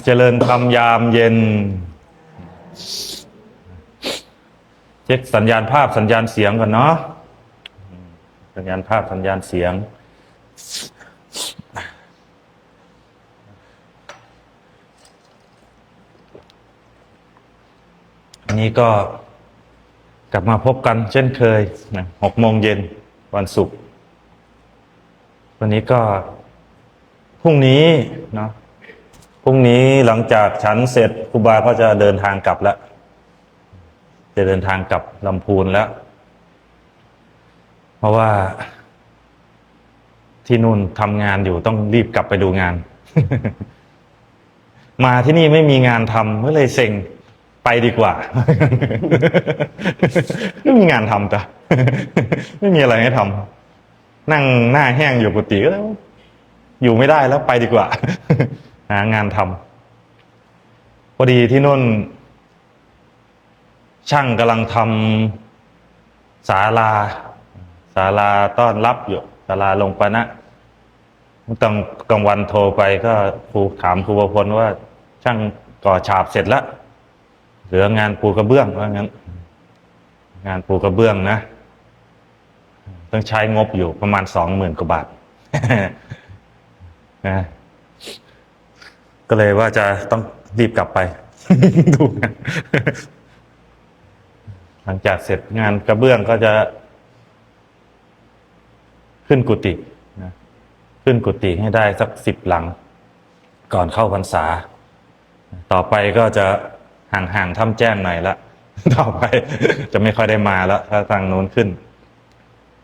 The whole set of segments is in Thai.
เจริญธรรมยามเย็นเช็คสัญญาณภาพสัญญาณเสียงก่อนเนาะสัญญาณภาพสัญญาณเสียงอันนี้ก็กลับมาพบกันเช่นเคยนะ6 โมงเย็นวันศุกร์วันนี้ก็พรุ่งนี้เนาะพรุ่งนี้หลังจากฉันเสร็จครูบาก็จะเดินทางกลับแล้วจะเดินทางกลับลำพูนแล้วเพราะว่าที่นู่นทำงานอยู่ต้องรีบกลับไปดูงาน มาที่นี่ไม่มีงานทำก็เลยเซ็งไปดีกว่า ไม่มีงานทำจ้ะ ไม่มีอะไรให้ทำนั่งหน้าแห้งอยู่กุฏิก็อยู่ไม่ได้แล้วไปดีกว่า หางานทำพอดีที่นู่นช่างกำลังทำศาลาต้อนรับอยู่ศาลาลงปนะตอนกลางวันโทรไปก็ถามครูประพลว่าช่างก่อฉาบเสร็จแล้วเหลืองานปูกระเบื้องว่างั้นงานปูกระเบื้องนะต้องใช้งบอยู่ประมาณ20,000 กว่าบาท นะก็เลยว่าจะต้องรีบกลับไป ดูงาน หลังจากเสร็จงานกระเบื้องก็จะขึ้นกุฏินะขึ้นกุฏิให้ได้สัก10 หลังก่อนเข้าพรรษาต่อไปก็จะห่างๆถ้ำแจ้งหน่อยละ ต่อไปจะไม่ค่อยได้มาแล้วถ้าทางโน้นขึ้น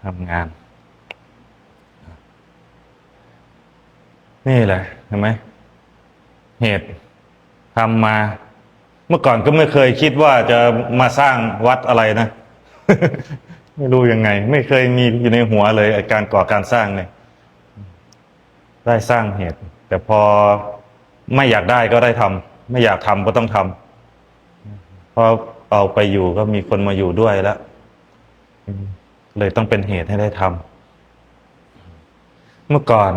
ทำงานนี่แหละเห็นไหมเหตุทำมาเมื่อก่อนก็ไม่เคยคิดว่าจะมาสร้างวัดอะไรนะ ไม่รู้ยังไงไม่เคยมีอยู่ในหัวเลยการก่อการสร้างเนี่ยได้สร้างเหตุแต่พอไม่อยากได้ก็ได้ทำไม่อยากทำก็ต้องทำพอเอาไปอยู่ก็มีคนมาอยู่ด้วยแล้วเลยต้องเป็นเหตุให้ได้ทำเมื่อก่อน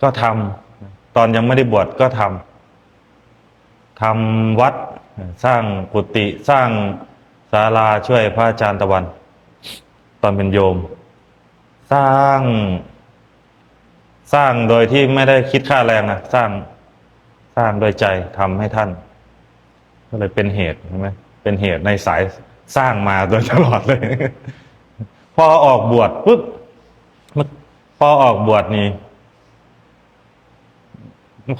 ก็ทำตอนยังไม่ได้บวชก็ทำวัดสร้างกุฏิสร้างศาลาช่วยพระอาจารย์ตะวันตอนเป็นโยมสร้างโดยที่ไม่ได้คิดค่าแรงนะสร้างโดยใจทำให้ท่านก็เลยเป็นเหตุใช่ไหมเป็นเหตุในสายสร้างมาโดยตลอดเลย พอออกบวชปุ๊บพอออกบวชนี่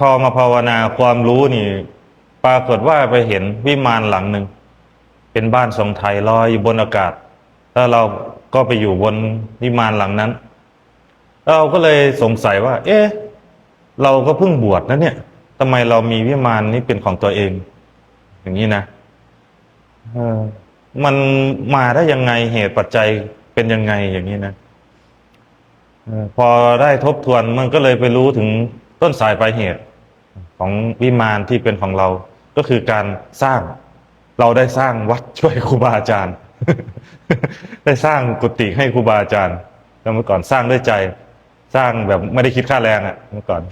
พอมาภาวนาความรู้นี่ปรากฏว่าไปเห็นวิมานหลังหนึ่งเป็นบ้านทรงไทยลอยอยู่บนอากาศแล้วเราก็ไปอยู่บนวิมานหลังนั้นเราก็เลยสงสัยว่า เอ๊ะเราก็เพิ่งบวชนะเนี่ยทำไมเรามีวิมานนี้เป็นของตัวเอง อย่างนี้นะมันมาได้ยังไงเหตุปัจจัยเป็นยังไงอย่างนี้นะพอได้ทบทวนมันก็เลยไปรู้ถึงต้นสายปลายเหตุของวิมานที่เป็นของเราก็คือการสร้างเราได้สร้างวัดช่วยครูบาอาจารย์ ได้สร้างกุฏิให้ครูบาอาจารย์แล้วเมื่อก่อนสร้างด้วยใจสร้างแบบไม่ได้คิดค่าแรงอ่ะเมื่อก่อน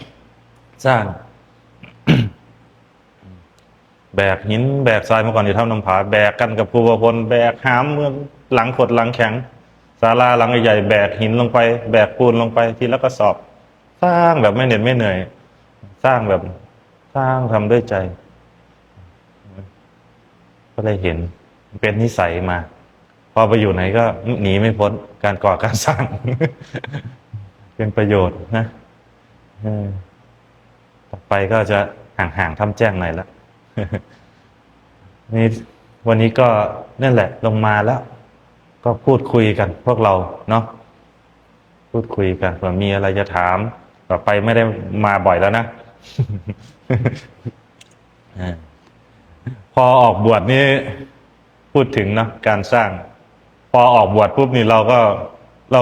สร้าง แบกหินแบกทรายเมื่อก่อนอยู่ถ้ำน้ำผาแบกกันกับครูประพลแบกหามเมืองหลังขดหลังแข็งศาลาหลังใหญ่ๆแบกหินลงไปแบกปูนลงไปทีละกระสอบสร้างแบบไม่เหน็ดไม่เหนื่อยสร้างแบบสร้างทำด้วยใจก็เลยเห็นเป็นนิสัยมาพอไปอยู่ไหนก็หนีไม่พ้นการก่อการสร้าง เป็นประโยชน์นะต่อไปก็จะห่างๆทำแจ้งหน่อยละ นี่วันนี้ก็นั่นแหละลงมาแล้วก็พูดคุยกันพวกเราเนาะพูดคุยกันเผื่อมีอะไรจะถามต่อไปไม่ได้มาบ่อยแล้วนะ พอออกบวชนี่พูดถึงเนาะการสร้างพอออกบวชปุ๊บนี่เรา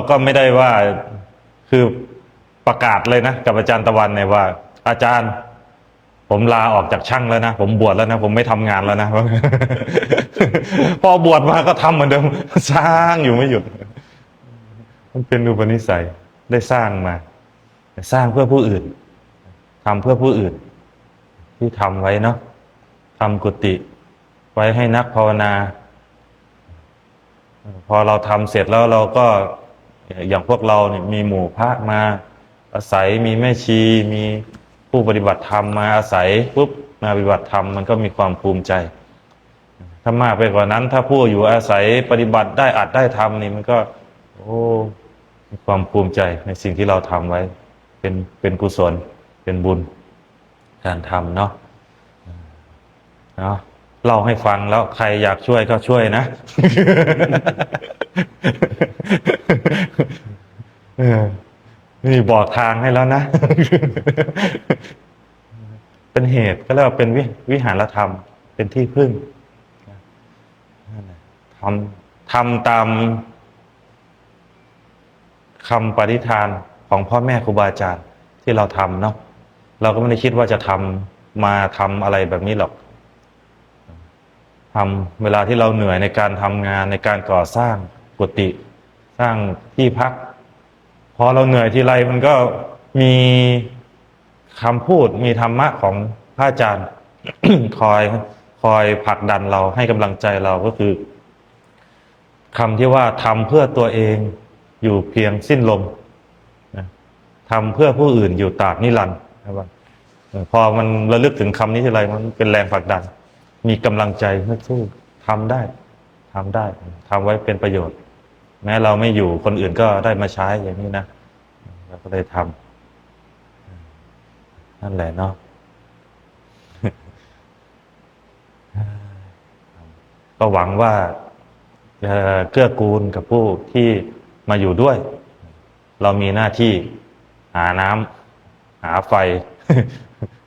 ก็ไม่ได้ว่าคือประกาศเลยนะกับอาจารย์ตะวันเนี่ยว่าอาจารย์ผมลาออกจากช่างแล้วนะผมบวชแล้วนะผมไม่ทำงานแล้วนะ พอบวชมาก็ทำเหมือนเดิม สร้างอยู่ไม่หยุดมันเป็นอุปนิสัยได้สร้างมาสร้างเพื่อผู้อื่นทำเพื่อผู้อื่น ที่ทำไว้เนาะทำกุฏิไว้ให้นักภาวนาพอเราทำเสร็จแล้วเราก็อย่างพวกเราเนี่ยมีหมู่พระมาอาศัยมีแม่ชีมีผู้ปฏิบัติธรรมมาอาศัยปุ๊บมาปฏิบัติธรรมมันก็มีความภูมิใจถ้ามากไปกว่านั้นถ้าผู้อยู่อาศัยปฏิบัติได้อัดได้ทำนี่มันก็โอ้มีความภูมิใจในสิ่งที่เราทำไว้เป็นกุศลเป็นบุญการทำเนาะเล่าให้ฟังแล้วใครอยากช่วยก็ช่วยนะ นี่บอกทางให้แล้วนะ เป็นเหตุก็เรียกว่าเป็นวิหารธรรมเป็นที่พึ่งทำตามคำปฏิฐานของพ่อแม่ครูบาอาจารย์ที่เราทำเนาะเราก็ไม่ได้คิดว่าจะทำอะไรแบบนี้หรอกทำเวลาที่เราเหนื่อยในการทำงานในการก่อสร้างกุฏิสร้างที่พักพอเราเหนื่อยทีไรมันก็มีคำพูดมีธรรมะของพระอาจารย์ คอยผลักดันเราให้กำลังใจเราก็คือคำที่ว่าทำเพื่อตัวเองอยู่เพียงสิ้นลมนะทำเพื่อผู้อื่นอยู่ตราบนิรันดร์นะครับพอมันระลึกถึงคำนี้ทีไรมันเป็นแรงผลักดันมีกำลังใจเพื่อสู้ทำได้ทำไว้เป็นประโยชน์แม้เราไม่อยู่คนอื่นก็ได้มาใช้อย่างนี้นะเราก็เลยทำนั่นแหละเนาะ ก็หวังว่าจะเกื้อกูลกับผู้ที่มาอยู่ด้วยเรามีหน้าที่หาน้ำหาไฟ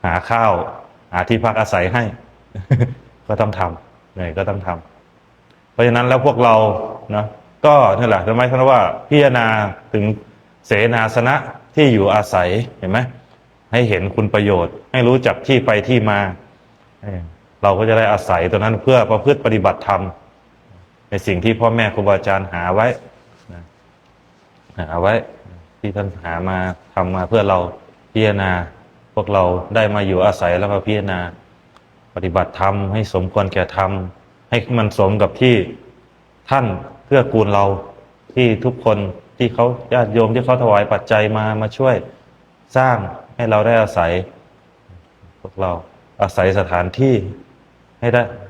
หาข้าวหาที่พักอาศัยให้ ก็ต้องทำเหนื่อยก็ต้องทำเพราะฉะนั้นแล้วพวกเรานะก็นี่แหละทำไมท่านว่าพิจารณาถึงเสนาสนะที่อยู่อาศัยเห็นไหมให้เห็นคุณประโยชน์ให้รู้จักที่ไปที่มาเราก็จะได้อาศัยตัวนั้นเพื่อประพฤติปฏิบัติธรรมในสิ่งที่พ่อแม่ครูบาอาจารย์หาไว้ที่ท่านหามาทำมาเพื่อเราพิจารณาพวกเราได้มาอยู่อาศัยแล้วก็พิจารณาปฏิบัติธรรมให้สมควรแก่ธรรมให้มันสมกับที่ท่านเกื้อกูลเราที่ทุกคนที่เขาญาติโยมที่เขาถวายปัจจัยมาช่วยสร้างให้เราได้อาศัยพวกเราอาศัยสถานที่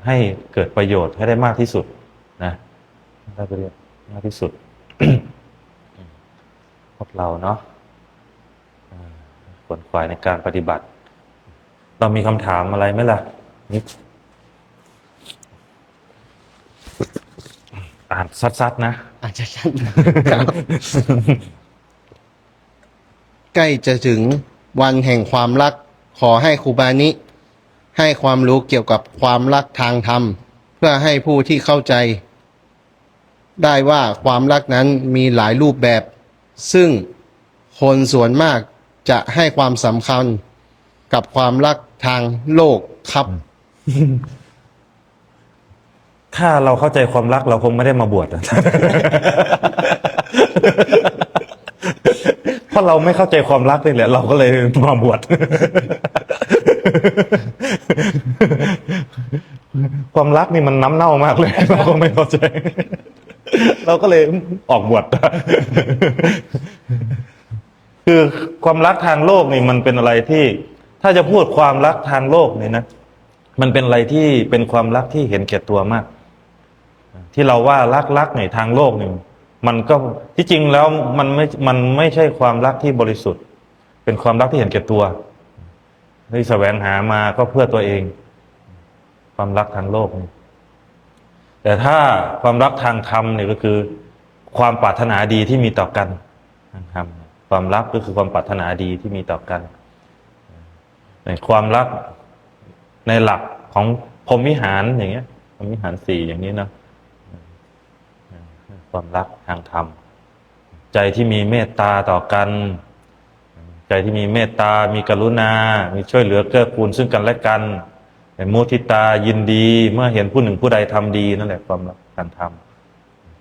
ให้เกิดประโยชน์ให้ได้มากที่สุดนะได้ประโยชน์มากที่สุด พวกเราเนาะขวนขวายในการปฏิบัติเรามีคำถามอะไรไหมล่ะนิดอ่านซัดๆนะอาจจะชัดครับใกล้จะถึงวันแห่งความรักขอให้ครูบานิให้ความรู้เกี่ยวกับความรักทางธรรมเพื่อให้ผู้ที่เข้าใจได้ว่าความรักนั้นมีหลายรูปแบบซึ่งคนส่วนมากจะให้ความสำคัญกับความรักทางโลกครับ ถ้าเราเข้าใจความรักเราคงไม่ได้มาบวช เพราะเราไม่เข้าใจความรักนี่แหละเราก็เลยมาบวช ความรักนี่มันน้ำเน่ามากเลย เราก็ไม่เข้าใจ เราก็เลยออกบวช คือความรักทางโลกนี่มันเป็นอะไรที่ถ้าจะพูดความรักทางโลกนี่นะมันเป็นอะไรที่เป็นความรักที่เห็นแก่ตัวมากที่เราว่ารักในทางโลกนี่มันก็ที่จริงแล้วมันไม่ใช่ความรักที่บริสุทธิ์เป็นความรักที่เห็นแก่ตัวที่แสวงหามาก็เพื่อตัวเองความรักทางโลกนี่แต่ถ้าความรักทางธรรมเนี่ยก็คือความปรารถนาดีที่มีต่อกันทางธรรมความรักก็คือความปรารถนาดีที่มีต่อกันในความรักในหลักของพรหมวิหารอย่างเงี้ยพรหมวิหารสี่อย่างนี้นะความรักทางธรรมใจที่มีเมตตาต่อกันใจที่มีเมตตามีกรุณามีช่วยเหลือเกื้อกูลซึ่งกันและกันมุทิตายินดีเมื่อเห็นผู้หนึ่งผู้ใดทำดีนั่นแหละความรักทางธรรม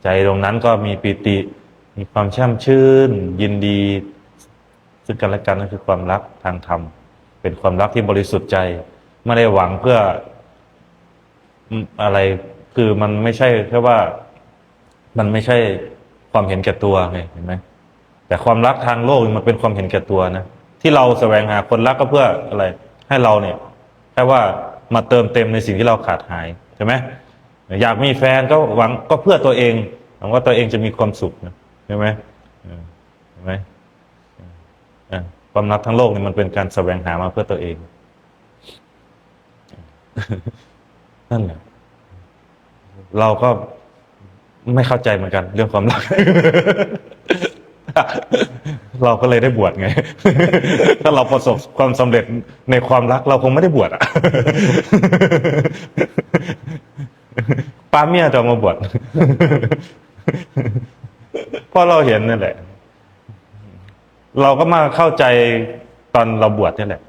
ใจตรงนั้นก็มีปิติมีความแช่มชื่นยินดีซึ่งกันและกันนั่นคือความรักทางธรรมเป็นความรักที่บริสุทธิ์ใจ ไม่ได้หวังเพื่ออะไรคือมันไม่ใช่แค่ว่ามันไม่ใช่ความเห็นแก่ตัวไงเห็นไหมแต่ความรักทางโลกมันเป็นความเห็นแก่ตัวนะที่เราแสวงหาคนรักก็เพื่ออะไรให้เราเนี่ยแค่ว่ามาเติมเต็มในสิ่งที่เราขาดหายใช่ไหมอยากมีแฟนก็หวังก็เพื่อตัวเองหวังว่าตัวเองจะมีความสุขนะใช่ไหมเห็นไหมความรักทั้งโลกนี่มันเป็นการแสวงหามาเพื่อตัวเองนั่นแหละเราก็ไม่เข้าใจเหมือนกันเรื่องความรัก เราก็เลยได้บวชไง ถ้าเราประสบความสำเร็จในความรักเราคงไม่ได้บวชอ่ะ ป้าเมียจะมาบวช เพราะเราเห็นนั่นแหละ เราก็มาเข้าใจตอนเราบวชนี่แหละ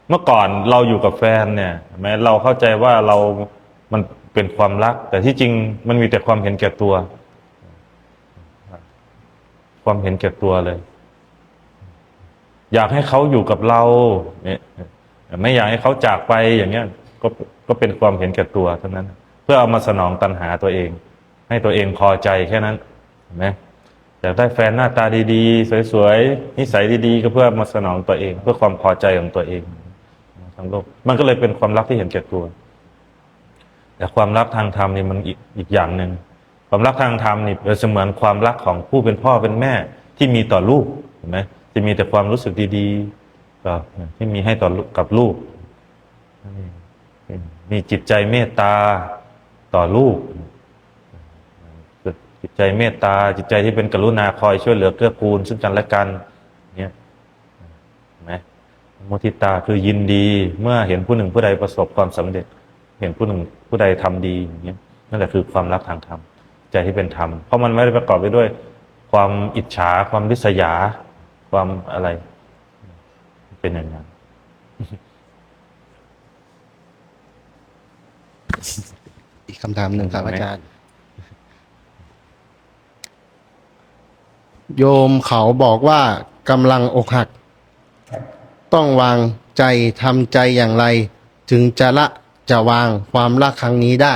เมื่อก่อนเราอยู่กับแฟนเนี่ยแม้เราเข้าใจว่ามันเป็นความรัก แต่ที่จริงมันมีแต่ความเห็นแก่ตัว ความเห็นแก่ตัวเลย อยากให้เขาอยู่กับเราเนี่ยไม่อยากให้เขาจากไปอย่างเงี้ยก็เป็นความเห็นแก่ตัวเท่านั้น เพื่อเอามาสนองตัณหาตัวเอง ให้ตัวเองพอใจแค่นั้นเห็นไหมอยากได้แฟนหน้าตาดีๆสวยๆนิสัยดีๆก็เพื่อมาสนองตัวเอง เพื่อความพอใจของตัวเองทั้งโลกมันก็เลยเป็นความรักที่เห็นแก่ตัว แต่ความรักทางธรรมนี่มันอีกอย่างหนึ่งความรักทางธรรมนี่เป็นเสมือนความรักของผู้เป็นพ่อเป็นแม่ที่มีต่อลูกเห็นไหมจะมีแต่ความรู้สึกดีๆก็ที่มีให้ต่อกับลูกมีจิตใจเมตตาต่อลูกจิตใจเมตตาจิตใจที่เป็นกรุณาคอยช่วยเหลือเกื้อกูลซึ่งกันและกันเนี่ยเห็นไหมมุทิตาคือยินดีเมื่อเห็นผู้หนึ่งผู้ใดประสบความสำเร็จเห็นผู้หนึ่งผู้ใดทำดีอย่างเงี้ยนั่นแหละคือความรักทางธรรมใจที่เป็นธรรมเพราะมันไม่ได้ประกอบไปด้วยความอิจฉาความริษยาความอะไรเป็นอย่างนั้น อีกคำถามหนึ่งครับอาจารย์ โยมเขาบอกว่ากำลังอกหัก ต้องวางใจทำใจอย่างไร ถึงจะวางความรักครั้งนี้ได้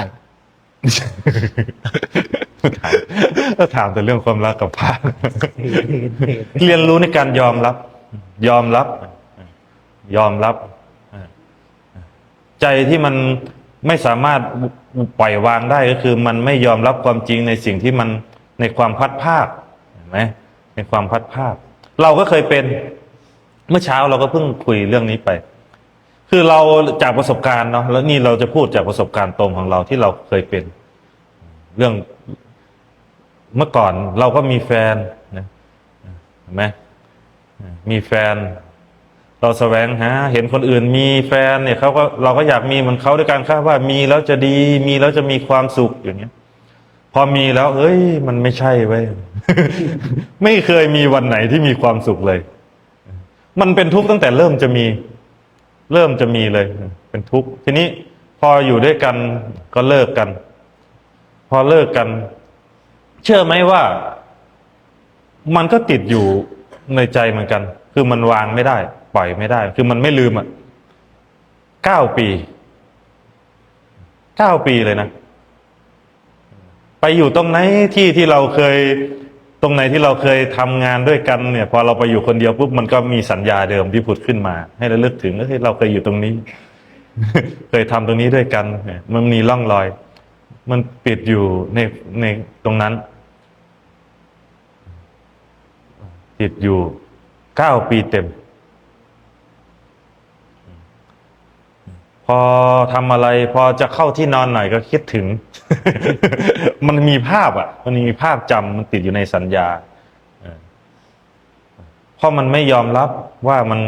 ถามแต่เรื่องความรักกับพระ เรียนรู้ในการยอมรับ ยอมรับ ยอมรับ ใจที่มันไม่สามารถปล่อยวางได้ก็คือมันไม่ยอมรับความจริงในสิ่งที่มันในความพัดภาคเห็นไหมในความพัดภาคเราก็เคยเป็นเมื่อเช้าเราก็เพิ่งคุยเรื่องนี้ไป คือเราจากประสบการณ์เนาะแล้วนี่เราจะพูดจากประสบการณ์ตรงของเราที่เราเคยเป็นเรื่องเมื่อก่อนเราก็มีแฟนนะเห็นไหมมีแฟนเราแสวงหาเห็นคนอื่นมีแฟนเนี่ยเราก็อยากมีเหมือนเขาด้วยกันคาดว่ามีแล้วจะดีมีแล้วจะมีความสุขอย่างเงี้ยพอมีแล้วเฮ้ยมันไม่ใช่เว้ย ไม่เคยมีวันไหนที่มีความสุขเลยมันเป็นทุกข์ตั้งแต่เริ่มจะมีเลยเป็นทุกข์ทีนี้พออยู่ด้วยกันก็เลิกกัน พอเลิกกัน เชื่อไหมว่ามันก็ติดอยู่ในใจเหมือนกันคือมันวางไม่ได้ปล่อยไม่ได้คือมันไม่ลืมอ่ะ9 ปีเลยนะไปอยู่ตรงไหนที่เราเคยตรงไหนที่เราเคยทำงานด้วยกันเนี่ยพอเราไปอยู่คนเดียวปุ๊บมันก็มีสัญญาเดิมที่ผุดขึ้นมาให้ระลึกถึงเฮ้ยเราเคยอยู่ตรงนี้ เคยทำตรงนี้ด้วยกันมันมีร่องรอยมันปิดอยู่ในตรงนั้นติดอยู่9 ปีเต็มพอทำอะไรพอจะเข้าที่นอนหน่อยก็คิดถึง มันมีภาพมันมีภาพจำมันติดอยู่ในสัญญาเพราะมันไม่ยอมรับว่ามัน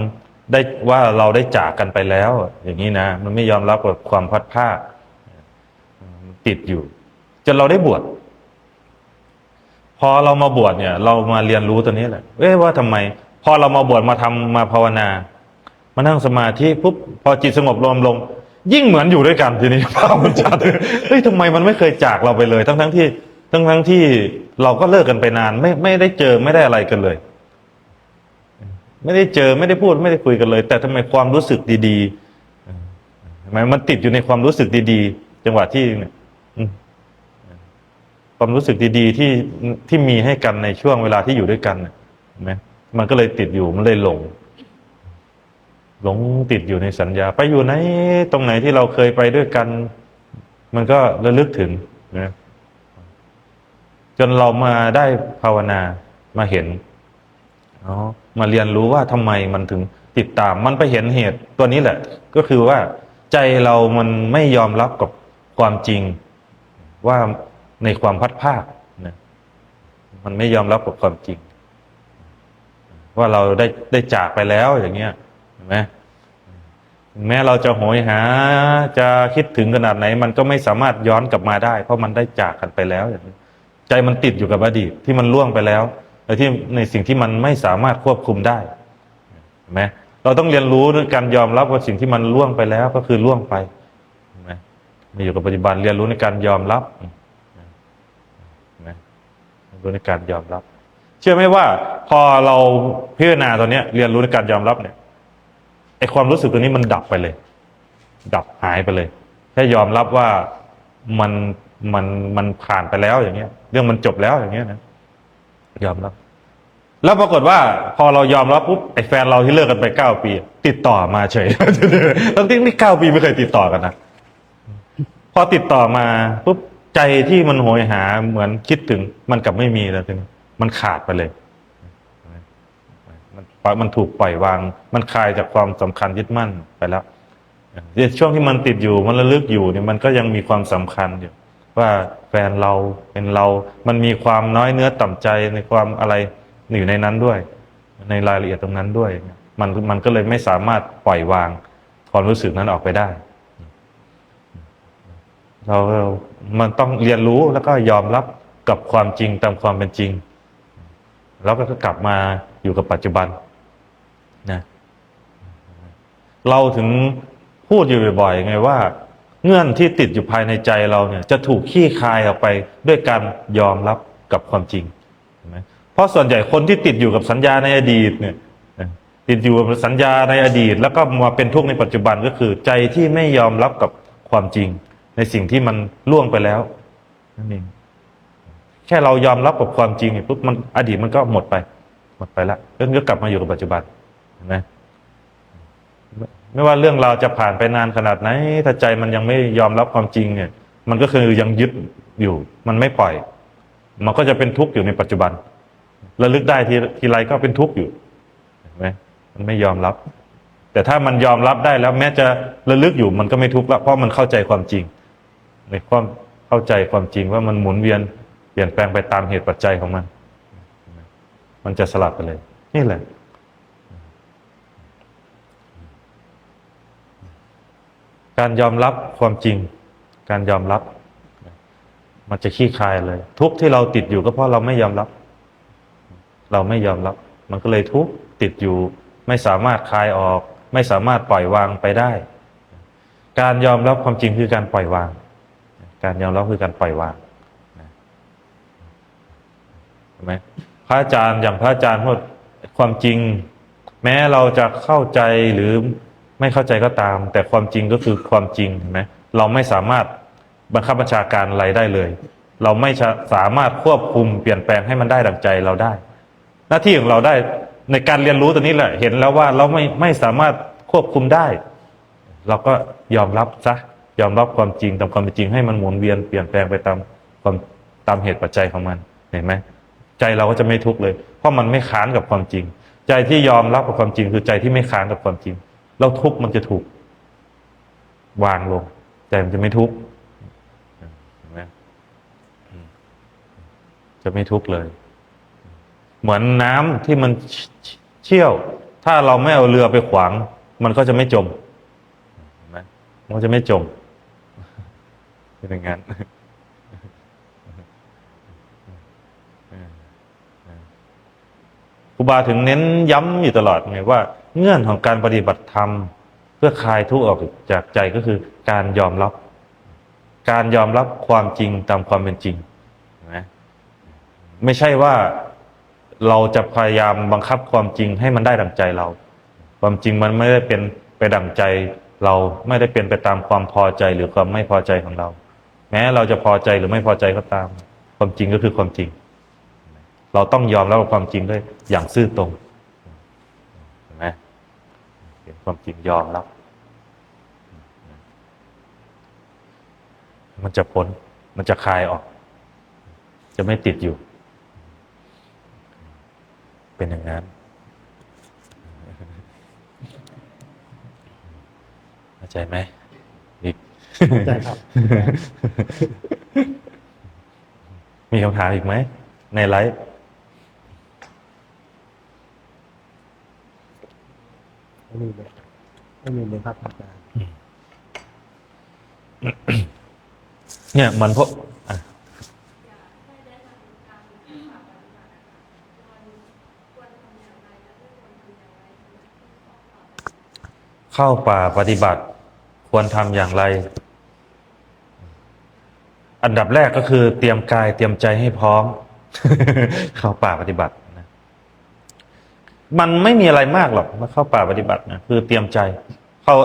ได้ว่าเราได้จากกันไปแล้วอย่างนี้นะมันไม่ยอมรับกับความพัดภาคติดอยู่จนเราได้บวชพอเรามาบวชเนี่ยเรามาเรียนรู้ตัวนี้แหละว่าทำไมพอเรามาบวชมาภาวนามานั่งสมาธิปุ๊บพอจิตสงบรวมลงยิ่งเหมือนอยู่ด้วยกันทีนี้ภาพมันชัดทำไมมันไม่เคยจากเราไปเลยทั้งที่เราก็เลิกกันไปนานไม่ได้เจอไม่ได้อะไรกันเลยไม่ได้เจอไม่ได้พูดไม่ได้คุยกันเลยแต่ทำไมความรู้สึกดีๆ เห็นไหมมันติดอยู่ในความรู้สึกดีๆจังหวะที่เนี่ยความรู้สึกดีๆที่มีให้กันในช่วงเวลาที่อยู่ด้วยกันเห็นไหมมันก็เลยติดอยู่มันเลยหลงติดอยู่ในสัญญาไปอยู่ไหนตรงไหนที่เราเคยไปด้วยกัน มันก็ระลึกถึงนะจนเรามาได้ภาวนามาเห็นมาเรียนรู้ว่าทำไมมันถึงติดตามมันไปเห็นเหตุตัวนี้แหละ ก็คือว่าใจเรามันไม่ยอมรับกับความจริงว่าในความพัดภาคนะมันไม่ยอมรับกับความจริง ว่าเราได้จากไปแล้วอย่างเงี้ยเห็นไหมแม้เราจะโหยหาจะคิดถึงขนาดไหน มันก็ไม่สามารถย้อนกลับมาได้ เพราะมันได้จากกันไปแล้วอย่างนี้ใจมันติดอยู่กับอดีตที่มันล่วงไปแล้วแต่ที่ในสิ่งที่มันไม่สามารถควบคุมได้เห็นไหมเราต้องเรียนรู้ด้วยการยอมรับว่าสิ่งที่มันล่วงไปแล้วก็คือล่วงไปเห็นไหมมาอยู่กับปัจจุบันเรียนรู้ในการยอมรับเห็นไหมเรียนรู้ในการยอมรับเชื่อไหมว่าพอเราพิจารณาตอนนี้เรียนรู้ในการยอมรับเนี่ยไอความรู้สึกตัวนี้มันดับไปเลย ดับหายไปเลยแค่ยอมรับว่ามันมันผ่านไปแล้วอย่างเงี้ยเรื่องมันจบแล้วอย่างเงี้ยนะยอมรับแล้วปรากฏว่าพอเรายอมรับปุ๊บไอแฟนเราที่เลิกกันไป9 ปีติดต่อมาเฉยทั้งที่นี่9 ปีไม่เคยติดต่อกันนะพอติดต่อมาปุ๊บใจที่มันโหยหาเหมือนคิดถึงมันกลับไม่มีแล้วทีนี้มันขาดไปเลยมันถูกปล่อยวางมันคลายจากความสำคัญยึดมั่นไปแล้วในช่วงที่มันติดอยู่มันระลึกอยู่เนี่ยมันก็ยังมีความสำคัญอยู่ว่าแฟนเราเป็นเรามันมีความน้อยเนื้อต่ำใจในความอะไรอยู่ในนั้นด้วยในรายละเอียดตรงนั้นด้วยมันก็เลยไม่สามารถปล่อยวางความรู้สึกนั้นออกไปได้มันต้องเรียนรู้แล้วก็ยอมรับกับความจริงตามความเป็นจริงแล้วก็กลับมาอยู่กับปัจจุบันนะเราถึงพูดอยู่บ่อยๆไงว่าเงื่อนที่ติดอยู่ภายในใจเราเนี่ยจะถูกขี้คายออกไปด้วยการยอมรับกับความจริงเห็นไหมเพราะส่วนใหญ่คนที่ติดอยู่กับสัญญาในอดีตเนี่ยติดอยู่กับสัญญาในอดีตแล้วก็มาเป็นทุกข์ในปัจจุบันก็คือใจที่ไม่ยอมรับกับความจริงในสิ่งที่มันล่วงไปแล้วนั่นเองแค่เรายอมรับกับความจริงปุ๊บมันอดีตมันก็หมดไปแล้วก็กลับมาอยู่กับปัจจุบันเห็นไหมไม่ว่าเรื่องราวจะผ่านไปนานขนาดไหนถ้าใจมันยังไม่ยอมรับความจริงเนี่ยมันก็คือยังยึดอยู่มันไม่ปล่อยมันก็จะเป็นทุกข์อยู่ในปัจจุบันระลึกได้ทีไรก็เป็นทุกข์อยู่เห็นไหมมันไม่ยอมรับแต่ถ้ามันยอมรับได้แล้วแม้จะระลึกอยู่มันก็ไม่ทุกข์ละเพราะมันเข้าใจความจริงในความเข้าใจความจริงว่ามันหมุนเวียนเปลี่ยนแปลงไปตามเหตุปัจจัยของมันจะสลับไปเลยนี่แหละการยอมรับความจริงการยอมรับมันจะขี้คายเลยทุกที่เราติดอยู่ก็เพราะเราไม่ยอมรับมันก็เลยทุกข์ติดอยู่ไม่สามารถคลายออกไม่สามารถปล่อยวางไปได้การยอมรับความจริงคือการปล่อยวางการยอมรับคือการปล่อยวางเห็นไหมพระอาจารย์อย่างพระอาจารย์พูดความจริงแม้เราจะเข้าใจหรือไม่เข้าใจก็ตามแต่ความจริงก็คือความจริงเห็นไหมเราไม่สามารถบังคับบัญชาการอะไรได้เลยเราไม่สามารถควบคุมเปลี่ยนแปลงให้มันได้ดั่งใจเราได้หน้าที่ของเราได้ในการเรียนรู้ตัวนี้แหละเห็นแล้วว่าเราไม่สามารถควบคุมได้เราก็ยอมรับซะยอมรับความจริงตามความเป็นจริงให้มันหมุนเวียนเปลี่ยนแปลงไปตามเหตุปัจจัยของมันเห็นไหมใจเราก็จะไม่ทุกข์เลยเพราะมันไม่ค้านกับความจริงใจที่ยอมรับกับความจริงคือใจที่ไม่ค้านกับความจริงเราทุกข์มันจะถูกวางลงใจมันจะไม่ทุกข์เห็นไหมจะไม่ทุกข์เลยเหมือนน้ำที่มันเชี่ยวถ้าเราไม่เอาเรือไปขวางมันก็จะไม่จมเห็นไหมมันก็จะไม่จมเป็นอย่างนั้นครูบาถึงเน้นย้ำอยู่ตลอดไงว่าเงื่อนของการปฏิบัติธรรมเพื่อคลายทุกข์ออกจากใจก็คือการยอมรับความจริงตามความเป็นจริงนะไม่ใช่ว่าเราจะพยายามบังคับความจริงให้มันได้ดั่งใจเราความจริงมันไม่ได้เป็นไปดั่งใจ เราไม่ได้เป็นไปตามความพอใจหรือความไม่พอใจของเรา แม้เราจะพอใจหรือไม่พอใจก็ตาม ความจริงก็คือความจริง เราต้องยอมรับความจริงด้วยอย่างซื่อตรงเห็นไหมเห็นความจริงยอมรับมันจะพ้นมันจะคลายออก จะไม่ติดอยู่ เป็นอย่างนั้นเข้าใจไหมอีก ใช่ครับ มีคำถามอีกไหมในไลฟ์ ไม่มีเลยไม่มีเลยครับอาจารย์ เนี่ยมันพวกอ่ะเข้าป่าปฏิบัติควรทำอย่างไร อันดับแรกก็คือเตรียมกายเตรียมใจให้พร้อม เข้าป่าปฏิบัตินะมันไม่มีอะไรมากหรอกมาเข้าป่าปฏิบัตินะคือเตรียมใจ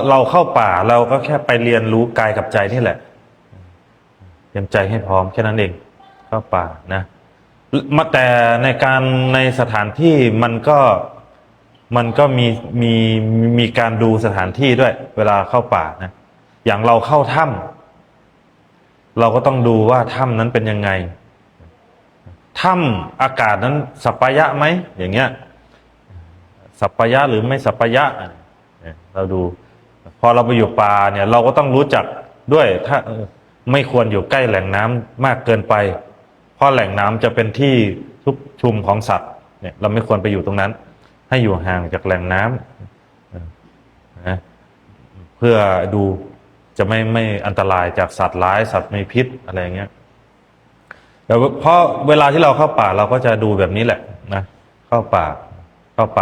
เราเข้าป่าเราก็แค่ไปเรียนรู้กายกับใจนี่แหละ เตรียมใจให้พร้อมแค่นั้นเองเข้าป่านะมาแต่ในสถานที่มันก็มีการดูสถานที่ด้วย เวลาเข้าป่านะอย่างเราเข้าถ้ำเราก็ต้องดูว่าถ้ำนั้นเป็นยังไงถ้ำอากาศนั้นสัปปายะไหมอย่างเงี้ยสัปปายะหรือไม่สัปปายะเราดู พอเราไปอยู่ป่าเนี่ยเราก็ต้องรู้จักด้วยถ้าไม่ควรอยู่ใกล้แหล่งน้ำมากเกินไป เพราะแหล่งน้ำจะเป็นที่ชุกชุมของสัตว์เนี่ยเราไม่ควรไปอยู่ตรงนั้น ให้อยู่ห่างจากแหล่งน้ำนะเพื่อดูจะไม่อันตรายจากสัตว์ร้ายสัตว์มีพิษอะไรอย่างเงี้ยแต่เพราะเวลาที่เราเข้าป่าเราก็จะดูแบบนี้แหละนะเข้าป่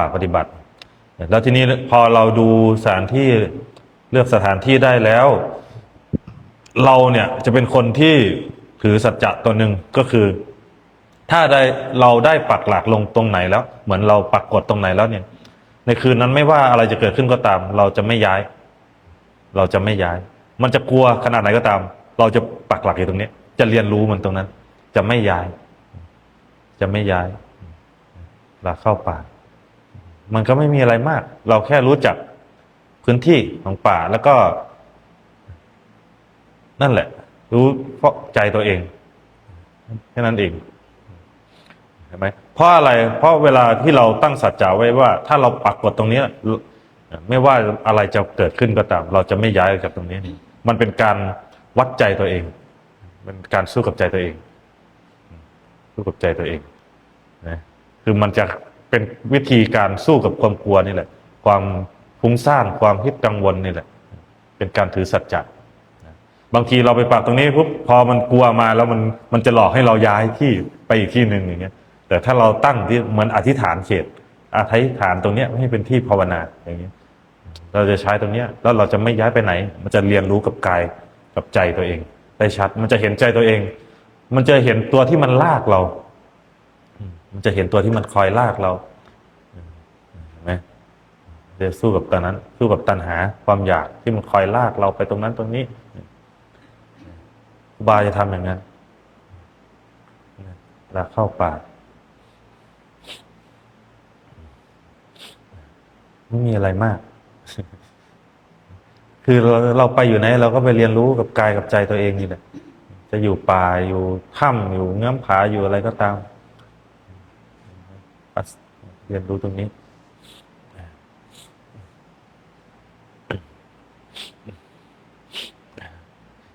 าปฏิบัติแล้วทีนี้พอเราดูสถานที่เลือกสถานที่ได้แล้ว เราเนี่ยจะเป็นคนที่ถือสัจจะตัวหนึ่งก็คือ ถ้าเราได้ปักหลักลงตรงไหนแล้ว เหมือนเราปักกฎตรงไหนแล้วเนี่ย ในคืนนั้นไม่ว่าอะไรจะเกิดขึ้นก็ตาม เราจะไม่ย้าย เราจะไม่ย้าย มันจะกลัวขนาดไหนก็ตาม เราจะปักหลักอยู่ตรงนี้ จะเรียนรู้มันตรงนั้น จะไม่ย้าย จะไม่ย้ายเราเข้าป่า มันก็ไม่มีอะไรมาก เราแค่รู้จักพื้นที่ของป่าแล้วก็ นั่นแหละ รู้เพราะใจตัวเองแค่นั้นเองเห็นไหมเพราะอะไรเพราะเวลาที่เราตั้งสัจจะไว้ว่า ถ้าเราปักกฎตรงนี้ไม่ว่าอะไรจะเกิดขึ้นก็ตาม เราจะไม่ย้ายจากตรงนี้มันเป็นการวัดใจตัวเองเป็นการสู้กับใจตัวเองสู้กับใจตัวเองนะคือมันจะเป็นวิธีการสู้กับความกลัวนี่แหละ ความฟุ้งซ่านความคิดกังวลนี่แหละ เป็นการถือสัจจะบางทีเราไปปักตรงนี้ปุ๊บพอมันกลัวมาแล้วมันจะหลอกให้เราย้ายที่ไปอีกที่หนึ่งอย่างเงี้ยแต่ถ้าเราตั้งที่เหมือนอธิษฐานเขตอธิษฐานตรงเนี้ยให้เป็นที่ภาวนาอย่างเงี้ยเราจะใช้ตรงเนี้ยแล้วเราจะไม่ย้ายไปไหน มันจะเรียนรู้กับกายกับใจตัวเองได้ชัดมันจะเห็นใจตัวเอง มันจะเห็นตัวที่มันลากเรามันจะเห็นตัวที่มันคอยลากเราเห็นไหมจะสู้กับตอนนั้นสู้กับตัณหาความอยากที่มันคอยลากเราไปตรงนั้นตรงนี้ครูบาจะทำอย่างนั้นแล้วเข้าป่าไม่มีอะไรมาก คือเราไปอยู่ไหนเราก็ไปเรียนรู้กับกายกับใจตัวเองนี่แหละจะอยู่ป่าอยู่ถ้ำอยู่เงื้อมผาอยู่อะไรก็ตามเรียนรู้ตรงนี้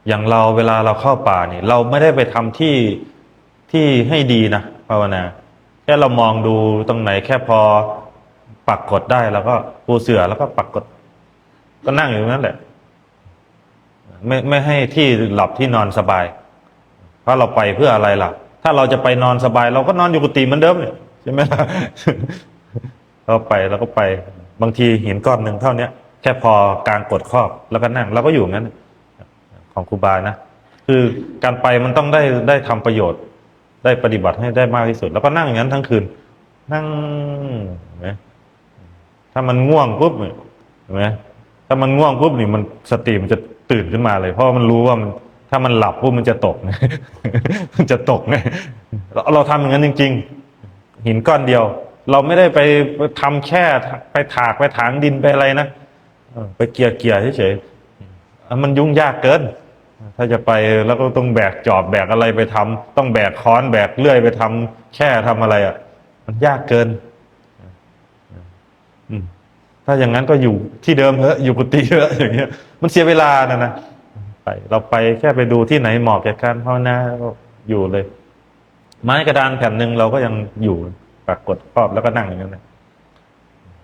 อย่างเราเวลาเราเข้าป่านี่เราไม่ได้ไปทำที่ให้ดีนะภาวนาแค่เรามองดูตรงไหนแค่พอปักกดได้แล้วก็ปูเสื่อแล้วก็ปักกดก็นั่งอยู่นั่นแหละไม่ให้ที่หลับที่นอนสบายเพราะเราไปเพื่ออะไรล่ะถ้าเราจะไปนอนสบายเราก็นอนอยู่กุฏิเหมือนเดิมเนี่ยใช่ไหมล่ะ เราก็ไปบางทีหินก้อนหนึ่งเท่านี้แค่พอกลางกดครอบแล้วก็นั่งเราก็อยู่งั้นของครูบานะคือการไปมันต้องได้ทำประโยชน์ได้ปฏิบัติให้ได้มากที่สุดแล้วก็นั่งอย่างนั้นทั้งคืนนั่งเห็นไหมถ้ามันง่วงปุ๊บเห็นไหม ถ้ามันง่วงปุ๊บนี่มันสติมันจะตื่นขึ้นมาเลย เพราะมันรู้ว่ามันถ้ามันหลับปุ๊บมันจะตก มันจะตกไงเราทำอย่างนั้นจริงๆหินก้อนเดียว เราไม่ได้ไปทำแค่ไปถากไปถางดินไปอะไรนะไปเกี่ยเฉยๆมันยุ่งยากเกิน ถ้าจะไปแล้วก็ต้องแบกจอบแบกอะไรไปทำต้องแบกค้อนแบกเลื่อยไปทำแค่ทำอะไรอ่ะมันยากเกินถ้าอย่างนั้นก็อยู่ที่เดิมเถอะอยู่กุฏิเถอะอย่างเงี้ยมันเสียเวลานะไปเราไปแค่ไปดูที่ไหนเหมาะแก่การภาวนาก็อยู่เลย ไม้กระดานแผ่นหนึ่งเราก็ยังอยู่ปรากฏครอบแล้วก็นั่งอย่างนั้นนะ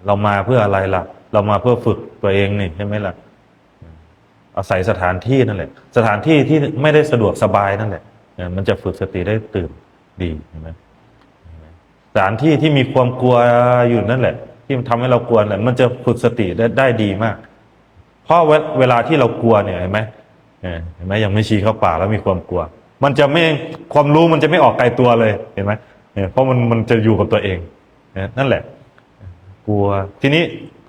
เรามาเพื่ออะไรล่ะ เรามาเพื่อฝึกตัวเองนี่ใช่ไหมล่ะอาศัยสถานที่นั่นแหละสถานที่ที่ไม่ได้สะดวกสบายนั่นแหละมันจะฝึกสติได้ตื่นดีเห็นไหมสถานที่ที่มีความกลัวอยู่นั่นแหละ ที่มันทำให้เรากลัวแหละมันจะฝึกสติได้ดีมาก เพราะเวลาที่เรากลัวเนี่ยเห็นไหมยังไม่ชี้เข้าป่าแล้วมีความกลัว มันจะไม่ความรู้มันจะไม่ออกไกลตัวเลยเห็นไหมเพราะมันจะอยู่กับตัวเองนั่นแหละ กลัวทีนี้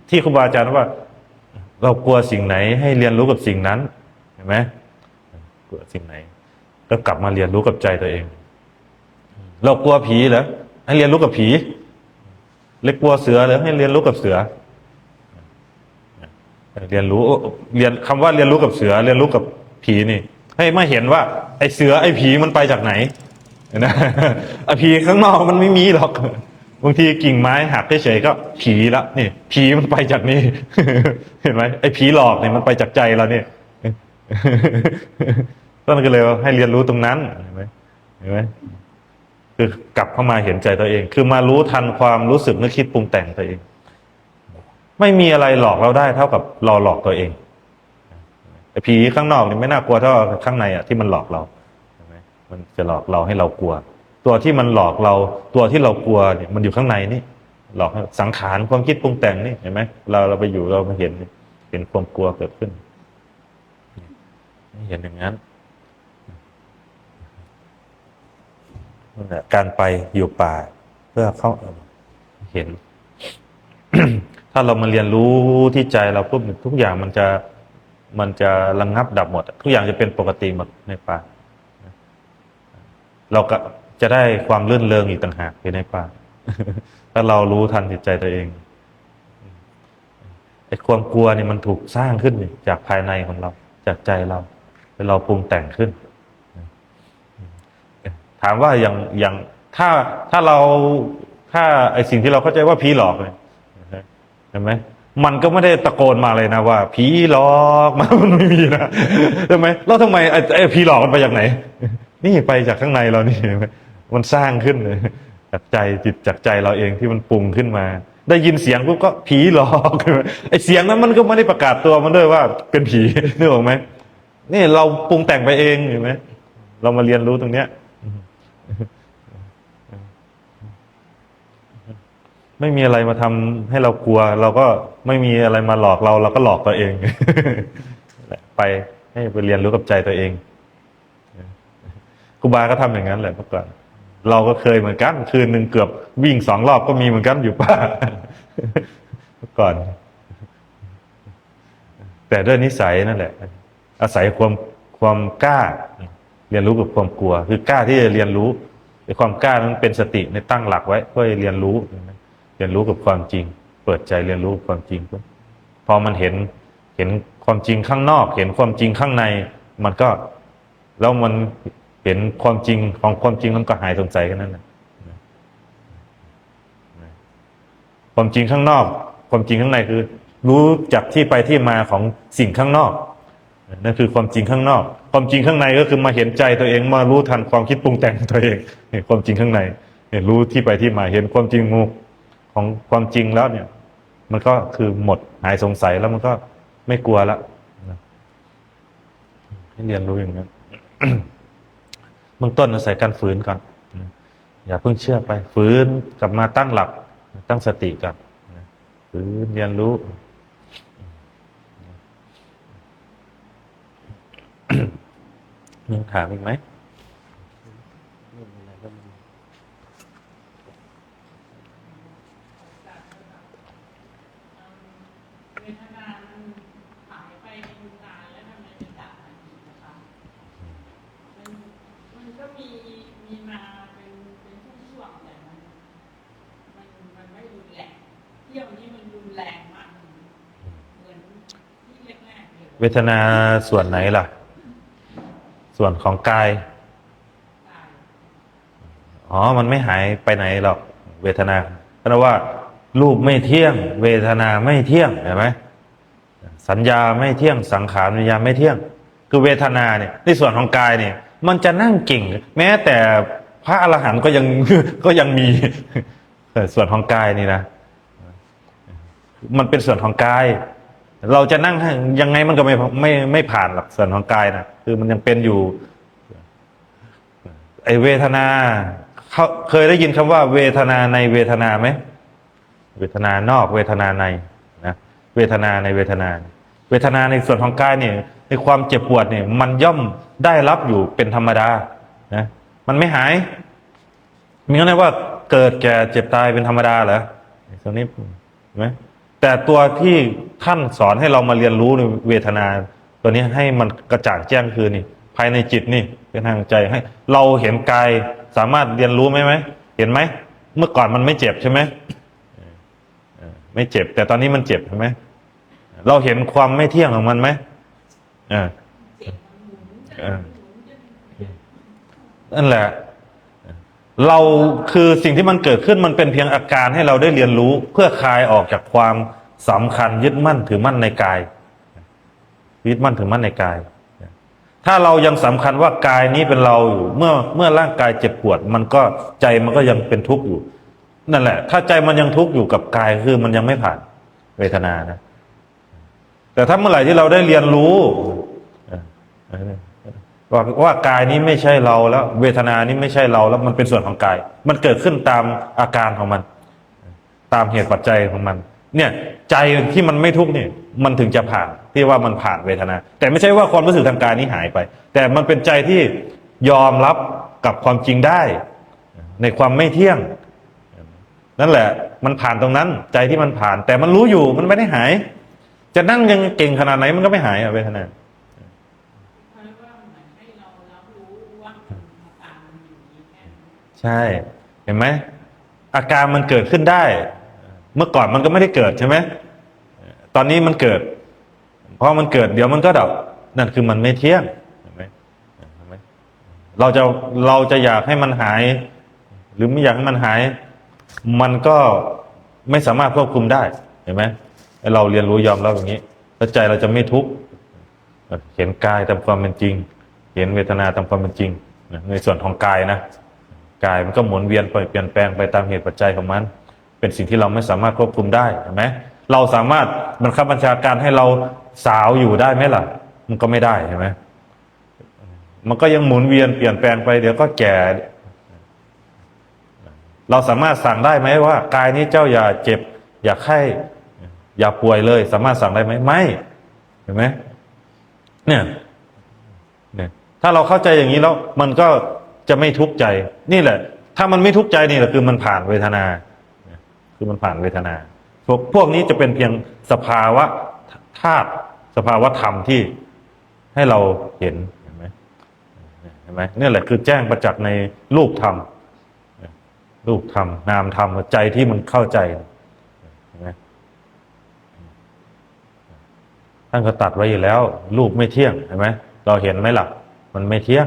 ที่ครูบาอาจารย์ว่า เรากลัวสิ่งไหนให้เรียนรู้กับสิ่งนั้นเห็นไหมกลัวสิ่งไหนก็กลับมาเรียนรู้กับใจตัวเอง เรากลัวผีเหรอให้เรียนรู้กับผีเล็กกลัวเสือเหรอให้เรียนรู้กับเสือเรียนรู้คำว่าเรียนรู้กับเสือเรียนรู้กับผีนี่ ให้มาเห็นว่าไอ้เสือไอ้ผีมันไปจากไหนนะไอ้ผีข้างนอกมันไม่มีหรอกบางทีกิ่งไม้หักเฉยๆก็ผีละนี่ผีมันไปจากนี่ เห็นไหมไอ้ผีหลอกเนี่ยมันไปจากใจเราเนี่ยต้นก็เลยให้เรียนรู้ตรงนั้นเห็นไหมคือกลับเข้ามาเห็นใจตัวเอง คือมารู้ทันความรู้สึกนึกคิดปรุงแต่งตัวเองไม่มีอะไรหลอกเราได้เท่ากับเราหลอกตัวเองไอ้ผีข้างนอกนี่ไม่น่ากลัวเท่าข้างในอ่ะที่มันหลอกเราใช่ไหมมันจะหลอกเราให้เรากลัว ตัวที่มันหลอกเราตัวที่เรากลัวเนี่ยมันอยู่ข้างในนี่หลอกสังขารความคิดปรุงแต่งนี่เห็นไหมเราไปอยู่เรามาเห็นความกลัวเกิดขึ้นเห็นอย่างนั้นนั่นแหละการไปอยู่ป่าเพื่อเข้าเห็น ถ้าเรามาเรียนรู้ที่ใจเราปุ๊บทุกอย่างมันจะระงับดับหมดทุกอย่างจะเป็นปกติหมดในป่าเราก็จะได้ความลื่นเริงอีกต่างหากอยู่ในป่า ถ้าเรารู้ทันจิตใจตัวเองไอ้ความกลัวเนี่ยมันถูกสร้างขึ้นจากภายในของเราจากใจเราปรุงแต่งขึ้น ถามว่าอย่างถ้าเราถ้าไอ้สิ่งที่เราเข้าใจว่าผีหลอกเลยเห็นไหมมันก็ไม่ได้ตะโกนมาเลยนะว่าผีหลอกมันไม่มีนะใช่ไหมแล้วทำไมไอ้ผีหลอกมันไปจากไหนนี่ไปจากข้างในเรานี่มันสร้างขึ้นเลยจากใจจิตจากใจเราเองที่มันปรุงขึ้นมา ได้ยินเสียงปุ๊บก็ผีหลอกไอ้เสียงนั้นมันก็ไม่ได้ประกาศตัวมันด้วยว่าเป็นผีนึกออกไหมนี่เราปรุงแต่งไปเองเห็นไหมเรามาเรียนรู้ตรงเนี้ยไม่มีอะไรมาทำให้เรากลัว เราก็ไม่มีอะไรมาหลอกเราก็หลอกตัวเองไปให้ไปเรียนรู้กับใจตัวเองครูบาก็ทำอย่างนั้นแหละเมื่อก่อนเราก็เคยเหมือนกันคืนหนึ่งเกือบวิ่ง2 รอบก็มีเหมือนกันอยู่ป่าเมื่อก่อน แต่ด้วยนิสัยนั่นแหละ อาศัยความกล้าเรียนรู้กับความกลัว คือกล้าที่จะเรียนรู้ในความกล้านั้นเป็นสติในตั้งหลักไว้เพื่อเรียนรู้กับความจริง เปิดใจเรียนรู้ความจริงพอมันเห็นความจริงข้างนอก เห็นความจริงข้างใน มันก็แล้วมันเห็นความจริงของความจริงมันก็หายสงสัยกันนั่นแหละความจริงข้างนอก ความจริงข้างในคือ รู้จักที่ไปที่มาของสิ่งข้างนอกนั่นคือความจริงข้างนอก ความจริงข้างในก็คือมาเห็นใจตัวเองมารู้ทันความคิดปรุงแต่งตัวเองเห็นความจริงข้างในเห็นรู้ที่ไปที่มาเห็นความจริงของความจริงแล้วเนี่ย มันก็คือหมดหายสงสัยแล้วมันก็ไม่กลัวละให้เรียนรู้อย่างนั้นเบื้องต้นอาศัยการฝืนก่อนอย่าเพิ่งเชื่อไปฝืนกลับมาตั้งหลักตั้งสติก่อนฝืนเรียนรู้มีถามอีกไหม เวทนาส่วนไหนล่ะ ส่วนของกายอ๋อมันไม่หายไปไหนหรอกเวทนาเพราะว่ารูปไม่เที่ยง เวทนาไม่เที่ยงเห็นไหมสัญญาไม่เที่ยงสังขารวิญญาณไม่เที่ยงคือเวทนาเนี่ยในส่วนของกายเนี่ยมันจะนั่งเก่ง แม้แต่พระอรหันต์ก็ยัง ก็ยังมี ส่วนของกายนี่นะมันเป็นส่วนของกาย เราจะนั่งยังไงมันก็ไม่ผ่านหลักส่วนของกายนะคือมันยังเป็นอยู่ไอเวทนาเคยได้ยินคำว่าเวทนาในเวทนาไหมเวทนานอกเวทนาในนะเวทนาในเวทนา เวทนาในส่วนของกายเนี่ยในความเจ็บปวดเนี่ยมันย่อมได้รับอยู่เป็นธรรมดานะมันไม่หายมีอะไรว่าเกิดแก่เจ็บตายเป็นธรรมดาเหรอตรงนี้เห็นไหมแต่ตัวที่ท่านสอนให้เรามาเรียนรู้ในเวทนาตัวนี้ให้มันกระจ่างแจ้งคือนี่ภายในจิตนี่เป็นทางใจให้เราเห็นกายสามารถเรียนรู้ไหมเห็นไหมเมื่อก่อนมันไม่เจ็บใช่ไหมไม่เจ็บแต่ตอนนี้มันเจ็บใช่ไหมเราเห็นความไม่เที่ยงของมันไหมนั่นแหละเราคือสิ่งที่มันเกิดขึ้นมันเป็นเพียงอาการให้เราได้เรียนรู้เพื่อคลายออกจากความสำคัญยึดมั่นถือมั่นในกายยึดมั่นถือมั่นในกายถ้าเรายังสำคัญว่ากายนี้เป็นเราอยู่เมื่อร่างกายเจ็บปวดมันก็ใจมันก็ยังเป็นทุกข์อยู่นั่นแหละถ้าใจมันยังทุกข์อยู่กับกายคือมันยังไม่ผ่านเวทนานะแต่ถ้าเมื่อไหร่ที่เราได้เรียนรู้ว่ากายนี้ไม่ใช่เราแล้วเวทนานี้ไม่ใช่เราแล้วมันเป็นส่วนของกายมันเกิดขึ้นตามอาการของมันตามเหตุปัจจัยของมันเนี่ยใจที่มันไม่ทุกข์เนี่ยมันถึงจะผ่านที่ว่ามันผ่านเวทนาแต่ไม่ใช่ว่าความรู้สึกทางกายนี้หายไปแต่มันเป็นใจที่ยอมรับกับความจริงได้ในความไม่เที่ยงนั่นแหละมันผ่านตรงนั้นใจที่มันผ่านแต่มันรู้อยู่มันไม่ได้หายจะนั่งยังเก่งขนาดไหนมันก็ไม่หายเวทนาใช่เห็นไหมอาการมันเกิดขึ้นได้เมื่อก่อนมันก็ไม่ได้เกิดใช่ไหมตอนนี้มันเกิดพอมันเกิดเดี๋ยวมันก็ดับนั่นคือมันไม่เที่ยงเห็นไหมเราจะอยากให้มันหายหรือไม่อยากให้มันหายมันก็ไม่สามารถควบคุมได้เห็นไหมเราเรียนรู้ยอมรับอย่างนี้แล้วใจเราจะไม่ทุกข์เห็นกายตามความเป็นจริงเห็นเวทนาตามความเป็นจริงในส่วนของกายนะกายมันก็หมุนเวียนไปเปลี่ยนแปลงไปตามเหตุปัจจัยของมันเป็นสิ่งที่เราไม่สามารถควบคุมได้เห็นไหมเราสามารถบังคับบัญชาการให้เราสาวอยู่ได้ไหมล่ะมันก็ไม่ได้เห็นไหมมันก็ยังหมุนเวียนเปลี่ยนแปลงไปเดี๋ยวก็แก่เราสามารถสั่งได้ไหมว่ากายนี้เจ้าอย่าเจ็บอย่าไข้อย่าป่วยเลยสามารถสั่งได้ไหมไม่เห็นไหมเนี่ยถ้าเราเข้าใจอย่างนี้แล้วมันก็จะไม่ทุกข์ใจนี่แหละถ้ามันไม่ทุกข์ใจนี่แหละคือมันผ่านเวทนาคือมันผ่านเวทนาพวกนี้จะเป็นเพียงสภาวะธาตุสภาวะธรรมที่ให้เราเห็นเห็นไหมนี่แหละคือแจ้งประจักษ์ในรูปธรรมรูปธรรมนามธรรมใจที่มันเข้าใจเห็นไหมท่านก็ตัดไว้อยู่แล้วรูปไม่เที่ยงเห็นไหมเราเห็นไหมล่ะมันไม่เที่ยง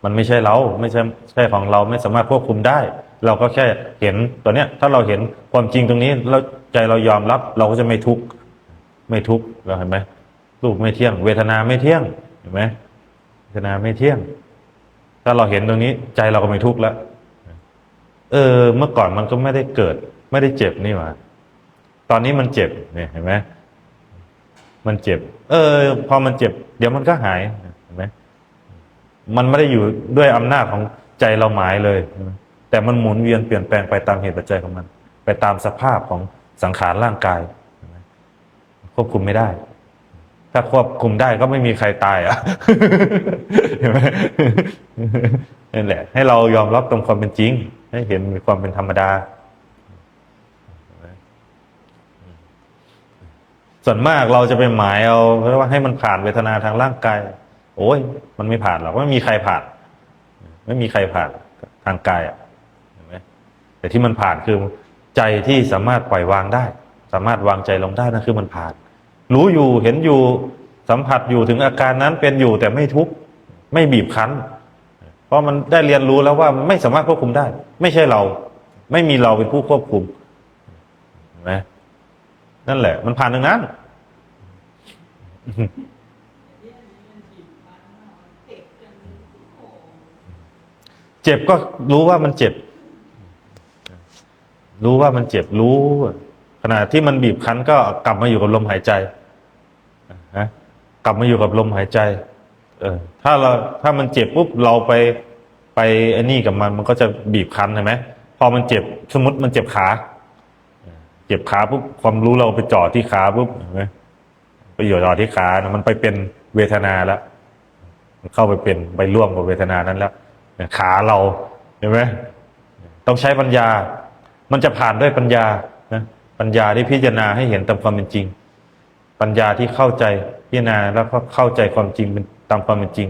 มันไม่ใช่เราไม่ใช่ของเราไม่สามารถควบคุมได้เราก็แค่เห็นตัวเนี้ยถ้าเราเห็นความจริงตรงนี้แล้วใจเรายอมรับเราก็จะไม่ทุกข์เราเห็นไหมรูปไม่เที่ยงเวทนาไม่เที่ยงเห็นไหมเวทนาไม่เที่ยงถ้าเราเห็นตรงนี้ใจเราก็ไม่ทุกข์แล้วเมื่อก่อนมันก็ไม่ได้เกิดไม่ได้เจ็บนี่หว่าตอนนี้มันเจ็บเนี่ยเห็นไหมมันเจ็บพอมันเจ็บเดี๋ยวมันก็หายเห็นไหมมันไม่ได้อยู่ด้วยอำนาจของใจเราหมายเลยแต่มันหมุนเวียนเปลี่ยนแปลงไปตามเหตุปัจจัยของมันไปตามสภาพของสังขารร่างกายควบคุมไม่ได้ถ้าควบคุมได้ก็ไม่มีใครตายอ่ะ เห็นไหมนั่นแหละให้เรายอมรับตรงความเป็นจริงให้เห็นมีความเป็นธรรมดาส่วนมากเราจะไปหมายเอาเพราะว่าให้มันผ่านเวทนาทางร่างกายโอ้ยมันไม่ผ่านหรอกไม่มีใครผ่านทางกายอ่ะเห็นไหมแต่ที่มันผ่านคือใจที่สามารถปล่อยวางได้สามารถวางใจลงได้นั่นคือมันผ่าน รู้อยู่เห็นอยู่สัมผัสอยู่ถึงอาการนั้นเป็นอยู่แต่ไม่ทุกข์ไม่บีบคั้นเพราะมันได้เรียนรู้แล้วว่าไม่สามารถควบคุมได้ ไม่ใช่เรา ไม่มีเราเป็นผู้ควบคุมเห็นไหมนั่นแหละ มันผ่านตรงนั้น เจ็บก็รู้ว่ามันเจ็บ รู้ว่ามันเจ็บรู้ขณะที่มันบีบคั้นก็กลับมาอยู่กับลมหายใจนะกลับมาอยู่กับลมหายใจถ้ามันเจ็บปุ๊บเราไปไอ้นี่กับมันก็จะบีบคั้นใช่ไหมพอมันเจ็บสมมติมันเจ็บขาเจ็บขาปุ๊บความรู้เราไปจ่อที่ขาปุ๊บเห็นไหมไปจ่อที่ขานะมันไปเป็นเวทนาแล้วมันเข้าไปเป็นไปร่วมกับเวทนานั้นแล้วขาเราเห็นไหมต้องใช้ปัญญามันจะผ่านด้วยปัญญานะปัญญาที่พิจารณาให้เห็นตามความเป็นจริงปัญญาที่เข้าใจพิจารณาแล้วก็เข้าใจความจริงเป็นตามความเป็นจริง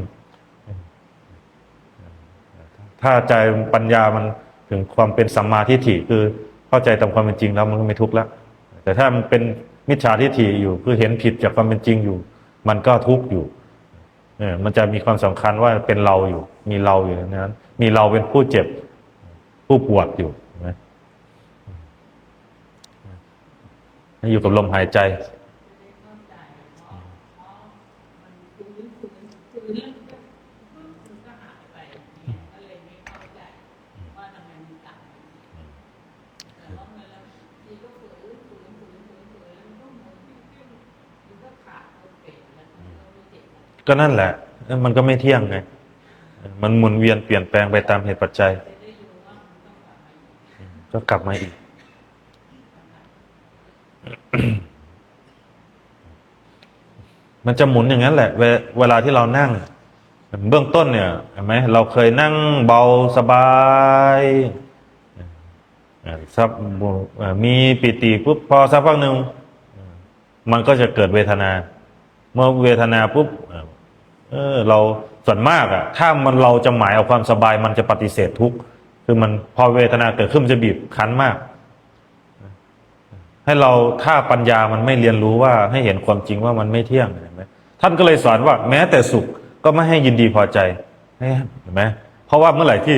ถ้าใจปัญญามันถึงความเป็นสัมมาทิฏฐิคือเข้าใจตามความเป็นจริงแล้วมันก็ไม่ทุกข์แล้วแต่ถ้ามันเป็นมิจฉาทิฏฐิอยู่คือเห็นผิดจากความเป็นจริงอยู่มันก็ทุกข์อยู่มันจะมีความสำคัญว่าเป็นเราอยู่มีเราอยู่ในนั้นมีเราเป็นผู้เจ็บผู้ปวดอยู่นะอยู่กับลมหายใจก็นั่นแหละมันก็ไม่เที่ยงไงมันหมุนเวียนเปลี่ยนแปลงไปตามเหตุปัจจัยก็กลับมาอีก มันจะหมุนอย่างนั้นแหละเวลาที่เรานั่งเบื้องต้นเนี่ยเห็นไหมเราเคยนั่งเบาสบายมีปิติปุ๊บพอสักพักหนึ่งมันก็จะเกิดเวทนาเมื่อเวทนาปุ๊บเราส่วนมากถ้าเราจะหมายเอาความสบายมันจะปฏิเสธทุกข์คือมันพอเวทนาเกิดขึ้นมันจะบีบคั้นมากให้เราถ้าปัญญามันไม่เรียนรู้ว่าให้เห็นความจริงว่ามันไม่เที่ยงเห็นไหมท่านก็เลยสอนว่าแม้แต่สุขก็ไม่ให้ยินดีพอใจเห็นไหมเพราะว่าเมื่อไหร่ที่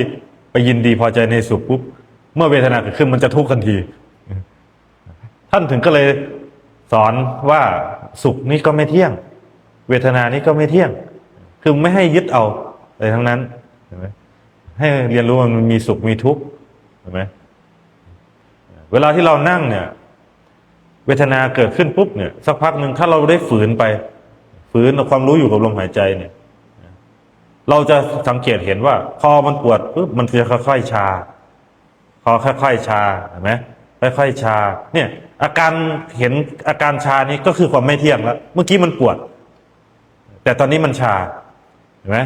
ไปยินดีพอใจในสุขปุ๊บเมื่อเวทนาเกิดขึ้นมันจะทุกข์ทันทีท่านถึงก็เลยสอนว่าสุขนี้ก็ไม่เที่ยงเวทนานี้ก็ไม่เที่ยงคือไม่ให้ยึดเอาอะไรทั้งนั้นเห็นไหมให้เรียนรู้ว่ามันมีสุขมีทุกข์เห็นไหมเวลาที่เรานั่งเนี่ยเวทนาเกิดขึ้นปุ๊บเนี่ยสักพักหนึ่งถ้าเราได้ฝืนไปฝืนเอาความรู้อยู่กับลมหายใจเนี่ยเราจะสังเกตเห็นว่าพอมันปวดปุ๊บมันจะค่อยๆชาพอค่อยๆชาเห็นไหมค่อยๆชาเนี่ยอาการเห็นอาการชานี้ก็คือความไม่เที่ยงแล้วเมื่อกี้มันปวดแต่ตอนนี้มันชาเห็นไหม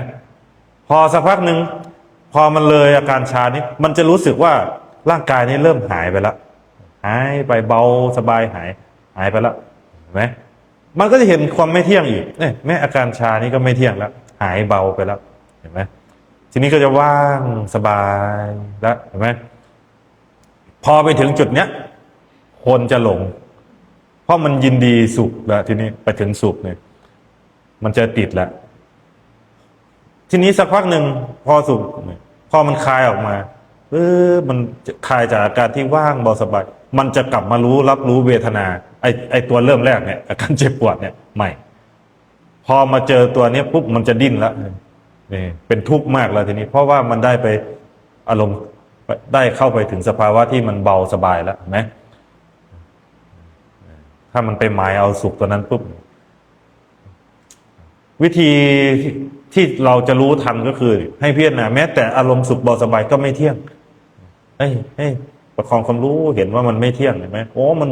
พอสักพักหนึ่งพอมันเลยอาการชานี้มันจะรู้สึกว่าร่างกายนี้เริ่มหายไปแล้วหายไปเบาสบายหายไปแล้วเห็นไหมมันก็จะเห็นความไม่เที่ยงอีกเนี่ยแม้อาการชานี้ก็ไม่เที่ยงแล้วหายเบาไปแล้วเห็นไหมทีนี้ก็จะว่างสบายแล้วเห็นไหมพอไปถึงจุดเนี้ยคนจะหลงเพราะมันยินดีสุขแล้วทีนี้ไปถึงสุขเนี่ยมันจะติดแล้วทีนี้สักพักหนึ่งพอสุขพอมันคลายออกมามันคลายจากอาการที่ว่างเบาสบายมันจะกลับมารับรู้เวทนาไอตัวเริ่มแรกเนี่ยอาการเจ็บปวดเนี่ยใหม่พอมาเจอตัวนี้ปุ๊บมันจะดิ้นแล้วนี่เป็นทุกข์มากแล้วทีนี้เพราะว่ามันได้ไปอารมณ์ได้เข้าไปถึงสภาวะที่มันเบาสบายแล้วเห็นไหมถ้ามันไปหมายเอาสุขตัวนั้นปุ๊บวิธีที่เราจะรู้ทันก็คือให้พิจารณาแม้แต่อารมณ์สุขเบาสบายก็ไม่เที่ยงประคองความรู้เห็นว่ามันไม่เที่ยงเห็นไหมโอ้มัน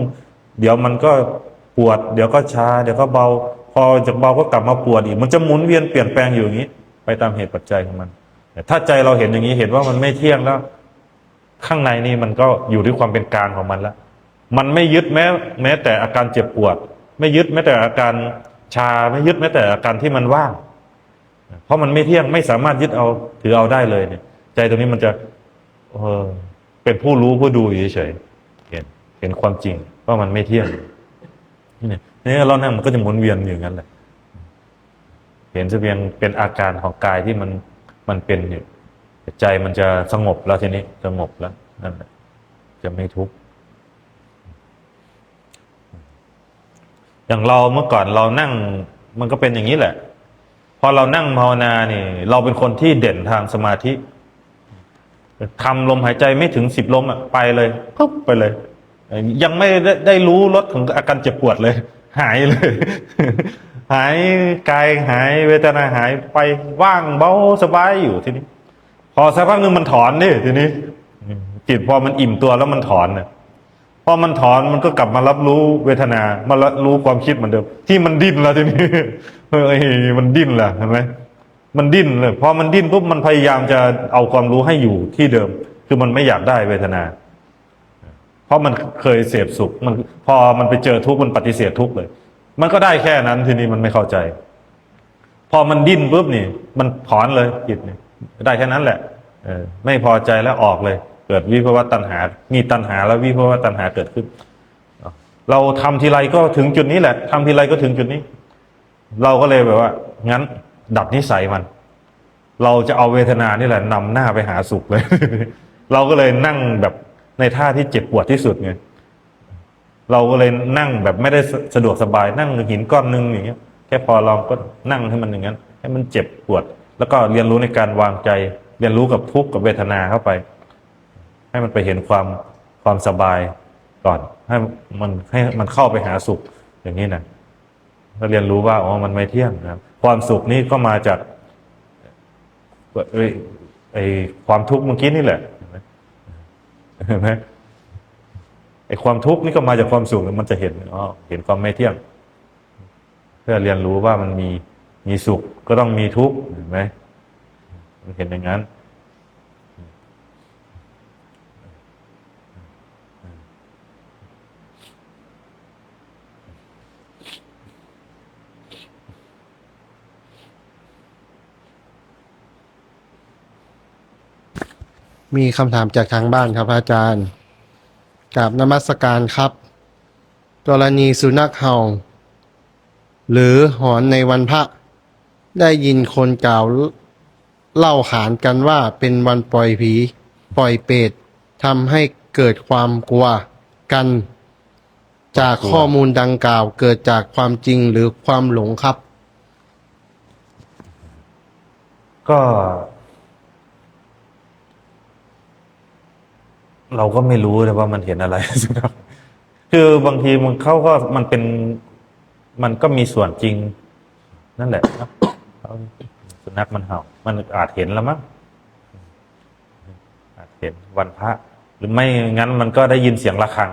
เดี๋ยวมันก็ปวดเดี๋ยวก็ชาเดี๋ยวก็เบาพอจากเบาก็กลับมาปวดอีกมันจะหมุนเวียนเปลี่ยนแปลงอยู่อย่างนี้ไปตามเหตุปัจจัยของมันแต่ถ้าใจเราเห็นอย่างนี้เห็นว่ามันไม่เที่ยงแล้วข้างในนี่มันก็อยู่ที่ความเป็นกลางของมันแล้วมันไม่ยึดแม้แต่อาการเจ็บปวดไม่ยึดแม้แต่อาการชาไม่ยึดแม้แต่อาการที่มันว่างเพราะมันไม่เที่ยงไม่สามารถยึดเอาถือเอาได้เลยเนี่ยใจตรงนี้มันจะเป็นผู้รู้ผู้ดูเฉยๆเห็นความจริงว่ามันไม่เที่ยงนี่ นี่เรานั่งมันก็จะหมุนเวียนอยู่อย่างนั้นแหละเห็นเสบียงเป็นอาการของกายที่มันเป็นอยู่ใจมันจะสงบแล้วทีนี้สงบแล้วนั่นแหละจะไม่ทุกข์อย่างเราเมื่อก่อนเรานั่งมันก็เป็นอย่างนี้แหละพอเรานั่งภาวนานี่เราเป็นคนที่เด่นทางสมาธิทำลมหายใจไม่ถึง10 ลมไปเลยปุ๊บไปเลยยังไม่ได้รู้รสของอาการเจ็บปวดเลยหายเลย หายกายหายเวทนาหายไปว่างเบาสบายอยู่ทีนี้พอสักพักนึงมันถอนนี่ทีนี้จิตพอมันอิ่มตัวแล้วมันถอนเนี่ยพอมันถอนมันก็กลับมารับรู้เวทนามารับรู้ความคิดเหมือนเดิมที่มันดิ้นแล้วทีนี้ มันดิ้นแหละเห็นไหมมันดิ้นเลยพอมันดิ้นปุ๊บมันพยายามจะเอาความรู้ให้อยู่ที่เดิมคือมันไม่อยากได้เวทนาเพราะมันเคยเสพสุขมันพอมันไปเจอทุกข์มันปฏิเสธทุกข์เลยมันก็ได้แค่นั้นทีนี้มันไม่เข้าใจพอมันดิ้นปุ๊บนี่มันถอนเลยจิตนี่ได้แค่นั้นแหละไม่พอใจแล้วออกเลยเกิดวิภวตัณหามีตัณหาแล้ววิภวตัณหาเกิดขึ้นเราทำทีไรก็ถึงจุดนี้แหละทำทีไรก็ถึงจุดนี้เราก็เลยแบบว่างั้นดับนิสัยมันเราจะเอาเวทนานี่แหละนำหน้าไปหาสุขเลย เราก็เลยนั่งแบบในท่าที่เจ็บปวดที่สุดไงเราก็เลยนั่งแบบไม่ได้สะดวกสบายนั่งหินก้อนนึงอย่างเงี้ยแค่พอลองก็นั่งให้มันอย่างนั้นให้มันเจ็บปวดแล้วก็เรียนรู้ในการวางใจเรียนรู้กับทุกข์กับเวทนาเข้าไปให้มันไปเห็นความสบายก่อนให้มันเข้าไปหาสุขอย่างนี้นะแล้วเรียนรู้ว่าอ๋อมันไม่เที่ยงนะครับความสุขนี้ก็มาจากไอ้ความทุกข์เมื่อกี้นี่แหละเห็นไหมไอ้ความทุกข์นี่ก็มาจากความสุขมันจะเห็นเห็นความไม่เที่ยงเพื่อเรียนรู้ว่ามันมีสุขก็ต้องมีทุกข์เห็นไหมมันเห็นอย่างนั้นมีคำถามจากทางบ้านครับอาจารย์กราบนมัสการครับกรณีสุนัขเห่าหรือหอนในวันพระได้ยินคนกล่าวเล่าขานกันว่าเป็นวันปล่อยผีปล่อยเปรตทำให้เกิดความกลัวกันจากข้อมูลดังกล่าวเกิดจากความจริงหรือความหลงครับ ก็ เราก็ไม่รู้เลยว่ามันเห็นอะไร คือบางทีมันก็มีส่วนจริง นั่นแหละครับสุนัขมันเห่ามันอาจเห็นแล้วมั้งอาจเห็นวันพระหรือไม่งั้นมันก็ได้ยินเสียงระฆัง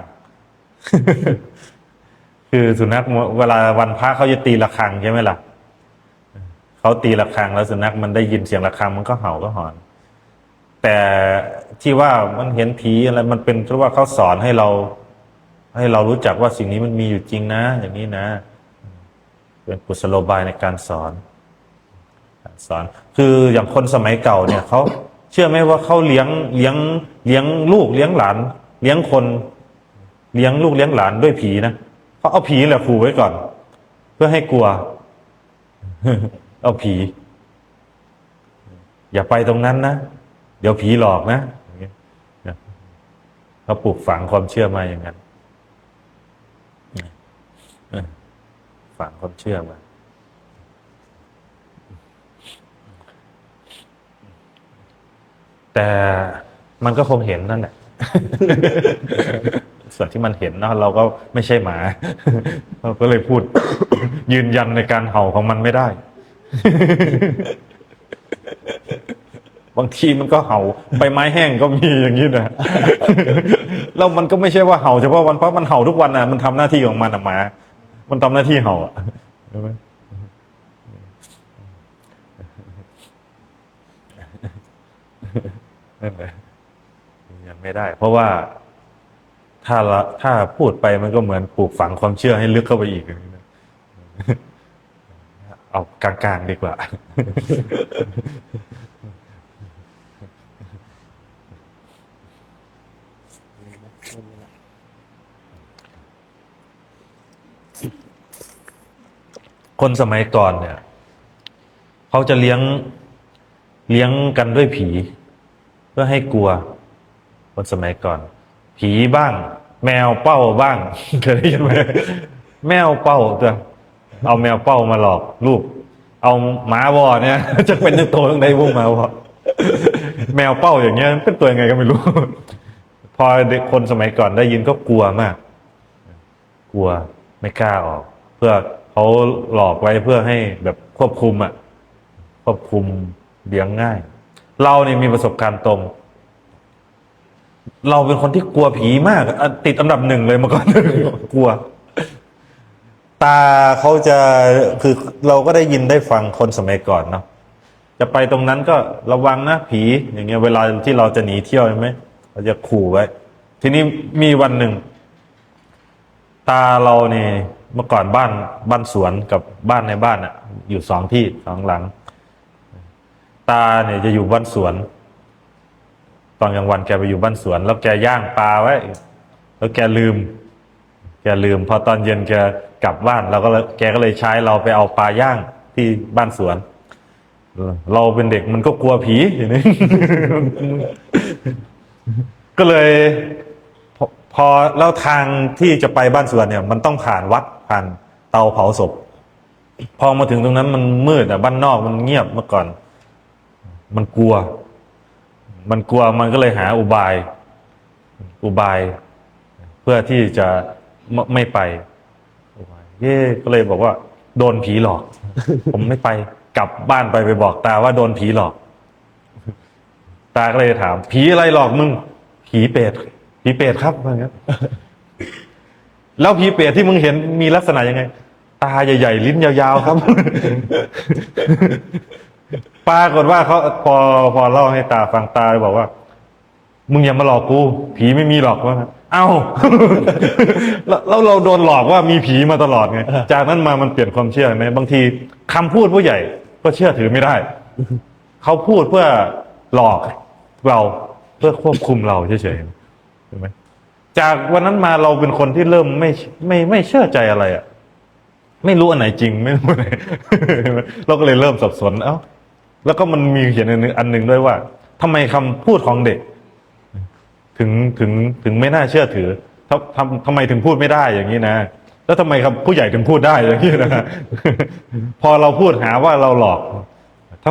คือสุนัขเวลาวันพระเขาจะตีระฆังใช่ไหมล่ะเขาตีระฆังแล้วสุนัขมันได้ยินเสียงระฆังมันก็เห่าก็หอนแต่ที่ว่ามันเห็นผีอะไรมันเป็นเพราะว่าเขาสอนให้เรารู้จักว่าสิ่งนี้มันมีอยู่จริงนะอย่างนี้นะเป็นกุศโลบายในการสอนคืออย่างคนสมัยเก่าเนี่ยเขาเชื่อไหมว่าเขาเลี้ยงลูกเลี้ยงหลานเลี้ยงคนเลี้ยงลูกเลี้ยงหลานด้วยผีนะเขาเอาผีแหละขู่ไว้ก่อน เพื่อให้กลัว เอาผี อย่าไปตรงนั้นนะเดี๋ยวผีหลอกนะเขาปลูกฝังความเชื่อมาอย่างนั้นฝังความเชื่อมาแต่มันก็คงเห็นนั่นแหละ ส่วนที่มันเห็นเนาะเราก็ไม่ใช่หมา เราก็เลยพูด ยืนยันในการเห่าของมันไม่ได้ บางทีมันก็เห่าใบไม้แห้งก็มีอย่างนี้นะ แล้วมันก็ไม่ใช่ว่าเห่าเฉพาะวันเพราะมันเห่าทุกวันนะมันทำหน้าที่ของมันหมามันทำหน้าที่เห่าใช่ไหมนั่นแหละยังไม่ได้ เพราะว่าถ้าพูดไปมันก็เหมือนปลูกฝังความเชื่อให้ลึกเข้าไปอีกเอากลางๆดีกว่า คนสมัยก่อนเนี่ยเขาจะเลี้ยงกันด้วยผี เพื่อให้กลัว คนสมัยก่อน ผีบ้าง แมวเป้าบ้าง เคยได้ยินไหมแมวเป้าตัวเอาแมวเป้ามาหลอกลูก เอาหมาบอเนี่ย จะเป็นตัวตั้งใดพวกหมาบอแมวเป้าอย่างเงี้ยเป็นตัวยังไงก็ไม่รู้ พอเด็กคนสมัยก่อนได้ยินก็กลัวมาก กลัวไม่กล้าออก เพื่อเขาหลอกไว้เพื่อให้แบบควบคุมควบคุมเลี้ยงง่าย เราเนี่ยมีประสบการณ์ตรง เราเป็นคนที่กลัวผีมากติดอันดับ1เลยเมื่อก่อน กลัว ตาเขาจะคือเราก็ได้ยินได้ฟังคนสมัยก่อนเนาะจะไปตรงนั้นก็ระวังนะผีอย่างเงี้ยเวลาที่เราจะหนีเที่ยวใช่ไหมเราจะขู่ไว้ ทีนี้มีวันหนึ่งตาเราเนี่ยเมื่อก่อนบ้านสวนกับบ้านในบ้านอ่ะ อยู่2 ที่ 2 หลัง ตาเนี่ยจะอยู่บ้านสวน ตอนกลางวันแกไปอยู่บ้านสวน แล้วแกย่างปลาไว้ แล้วแกลืมพอตอนเย็นแกกลับบ้านแกก็เลยใช้เราไปเอาปลาย่างที่บ้านสวน เราเป็นเด็กมันก็กลัวผีอย่างนี้ ก็เลยพอแล้วทางที่จะไปบ้านสวนเนี่ย มันต้องผ่านวัดผ่านเตาเผาศพ พอมาถึงตรงนั้นมันมืดบ้านนอกมันเงียบเมื่อก่อน มันกลัวมันก็เลยหาอุบายเพื่อที่จะไม่ไปก็เลยบอกว่าโดนผีหลอก ผมไม่ไปกลับบ้านไปบอกตาว่าโดนผีหลอก ตาก็เลยถามผีอะไรหลอกมึงผีเปรตครับว่างั้น แล้วผีเปรตที่มึงเห็นมีลักษณะยังไง ตาใหญ่ๆลิ้นยาวๆครับ ปรากฏว่าเขาพอเล่าให้ตาฟังตาบอกว่ามึงอย่ามาหลอกกูผีไม่มีหรอกว่าเอ้า แล้วเราโดนหลอกว่ามีผีมาตลอดไงจากนั้นมามันเปลี่ยนความเชื่อไหมบางทีคำพูดผู้ใหญ่ก็เชื่อถือไม่ได้ เขาพูดเพื่อหลอกเราเพื่อควบคุมเราเฉยๆใช่ไหมจากวันนั้นมาเราเป็นคนที่เริ่มไม่เชื่อใจอะไรอ่ะไม่รู้อันไหนจริงไม่รู้อันไหน เราก็เลยเริ่มสับสนแล้วก็มันมีเขียนอันหนึ่งด้วยว่าทำไมคำพูดของเด็กถึงไม่น่าเชื่อถือทำไมถึงพูดไม่ได้อย่างนี้นะแล้วทำไมครับผู้ใหญ่ถึงพูดได้อย่างนี้นะ พอเราพูดหาว่าเราหลอก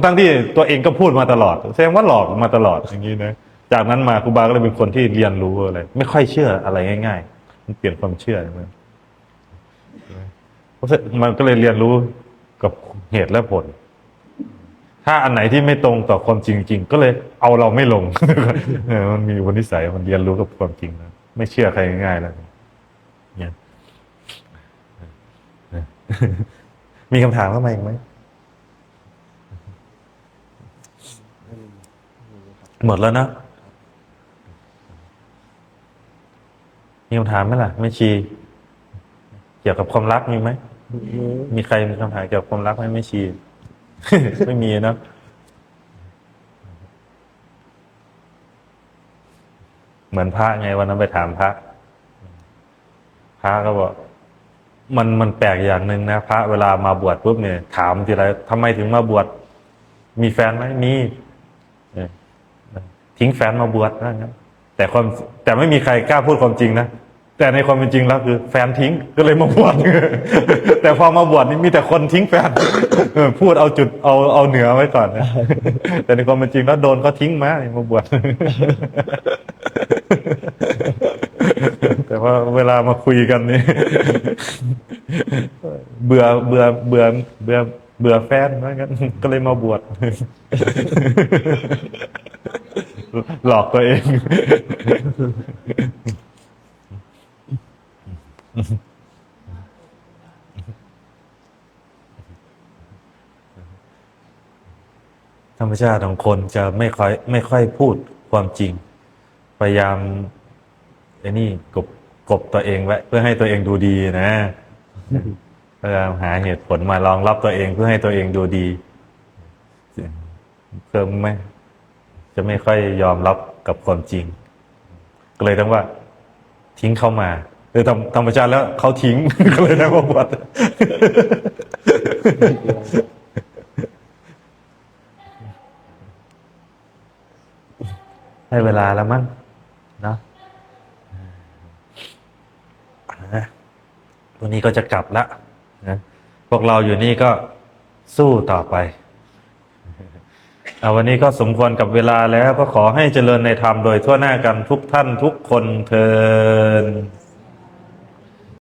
ทั้งที่ตัวเองก็พูดมาตลอดแสดงว่าหลอกมาตลอดอย่างนี้นะจากนั้นมาครูบาก็เลยเป็นคนที่เรียนรู้อะไรไม่ค่อยเชื่ออะไรง่ายๆมันเปลี่ยนความเชื่อใช่ไหมมันก็เลยเรียนรู้กับเหตุและผล ถ้าอันไหนที่ไม่ตรงต่อความจริงๆก็เลยเอาเราไม่ลง มันมีวันนิสัยมันเรียนรู้กับความจริงนะไม่เชื่อใครง่ายๆแล้วเนี่ย มีคำถามเข้ามาอีกไหมหมดแล้วนะมีคำถามไหมล่ะไม่ชีเกี่ยวกับความรักมีไหมมีใครมีคำถามเกี่ยวกับความรักไหมไม่ชี ไม่มีนะเหมือนพระไงวันนั้นไปถามพระก็บอกมันแปลกอย่างหนึ่งนะพระเวลามาบวชปุ๊บเนี่ยถามทีไรทำไมถึงมาบวชมีแฟนไหมมีทิ้งแฟนมาบวชนะงั้นแต่ไม่มีใครกล้าพูดความจริงนะแต่ในความเป็นจริงแล้วคือแฟนทิ้งก็เลยมาบวช แต่พอมาบวชนี่มีแต่คนทิ้งแฟน พูดเอาจุดเอาเหนือไว้ก่อนนะ แต่ในความเป็นจริงแล้วโดนเขาทิ้งมาบวช แต่ว่าเวลามาคุยกันนี่ เบื่อแฟนว่างั้น ก็เลยมาบวช หลอกตัวเอง ธรรมชาติของคนจะไม่ค่อยพูดความจริงพยายามกบตัวเองไว้เพื่อให้ตัวเองดูดีนะพยายามหาเหตุผลมารองรับตัวเองเพื่อให้ตัวเองดูดีเพิ่มจะไม่ค่อยยอมรับกับความจริงก็เลยต้องว่าทิ้งเข้ามาธรรมชาติแล้วเขาทิ้ง ก็เลยได้มาบวช ได้เวลาแล้วมั้งเนาะวันนี้ก็จะกลับละนะพวกเราอยู่นี่ก็สู้ต่อไปวันนี้ก็สมควรกับเวลาแล้วก็ขอให้เจริญในธรรมโดยทั่วหน้ากันทุกท่านทุกคนเทอญ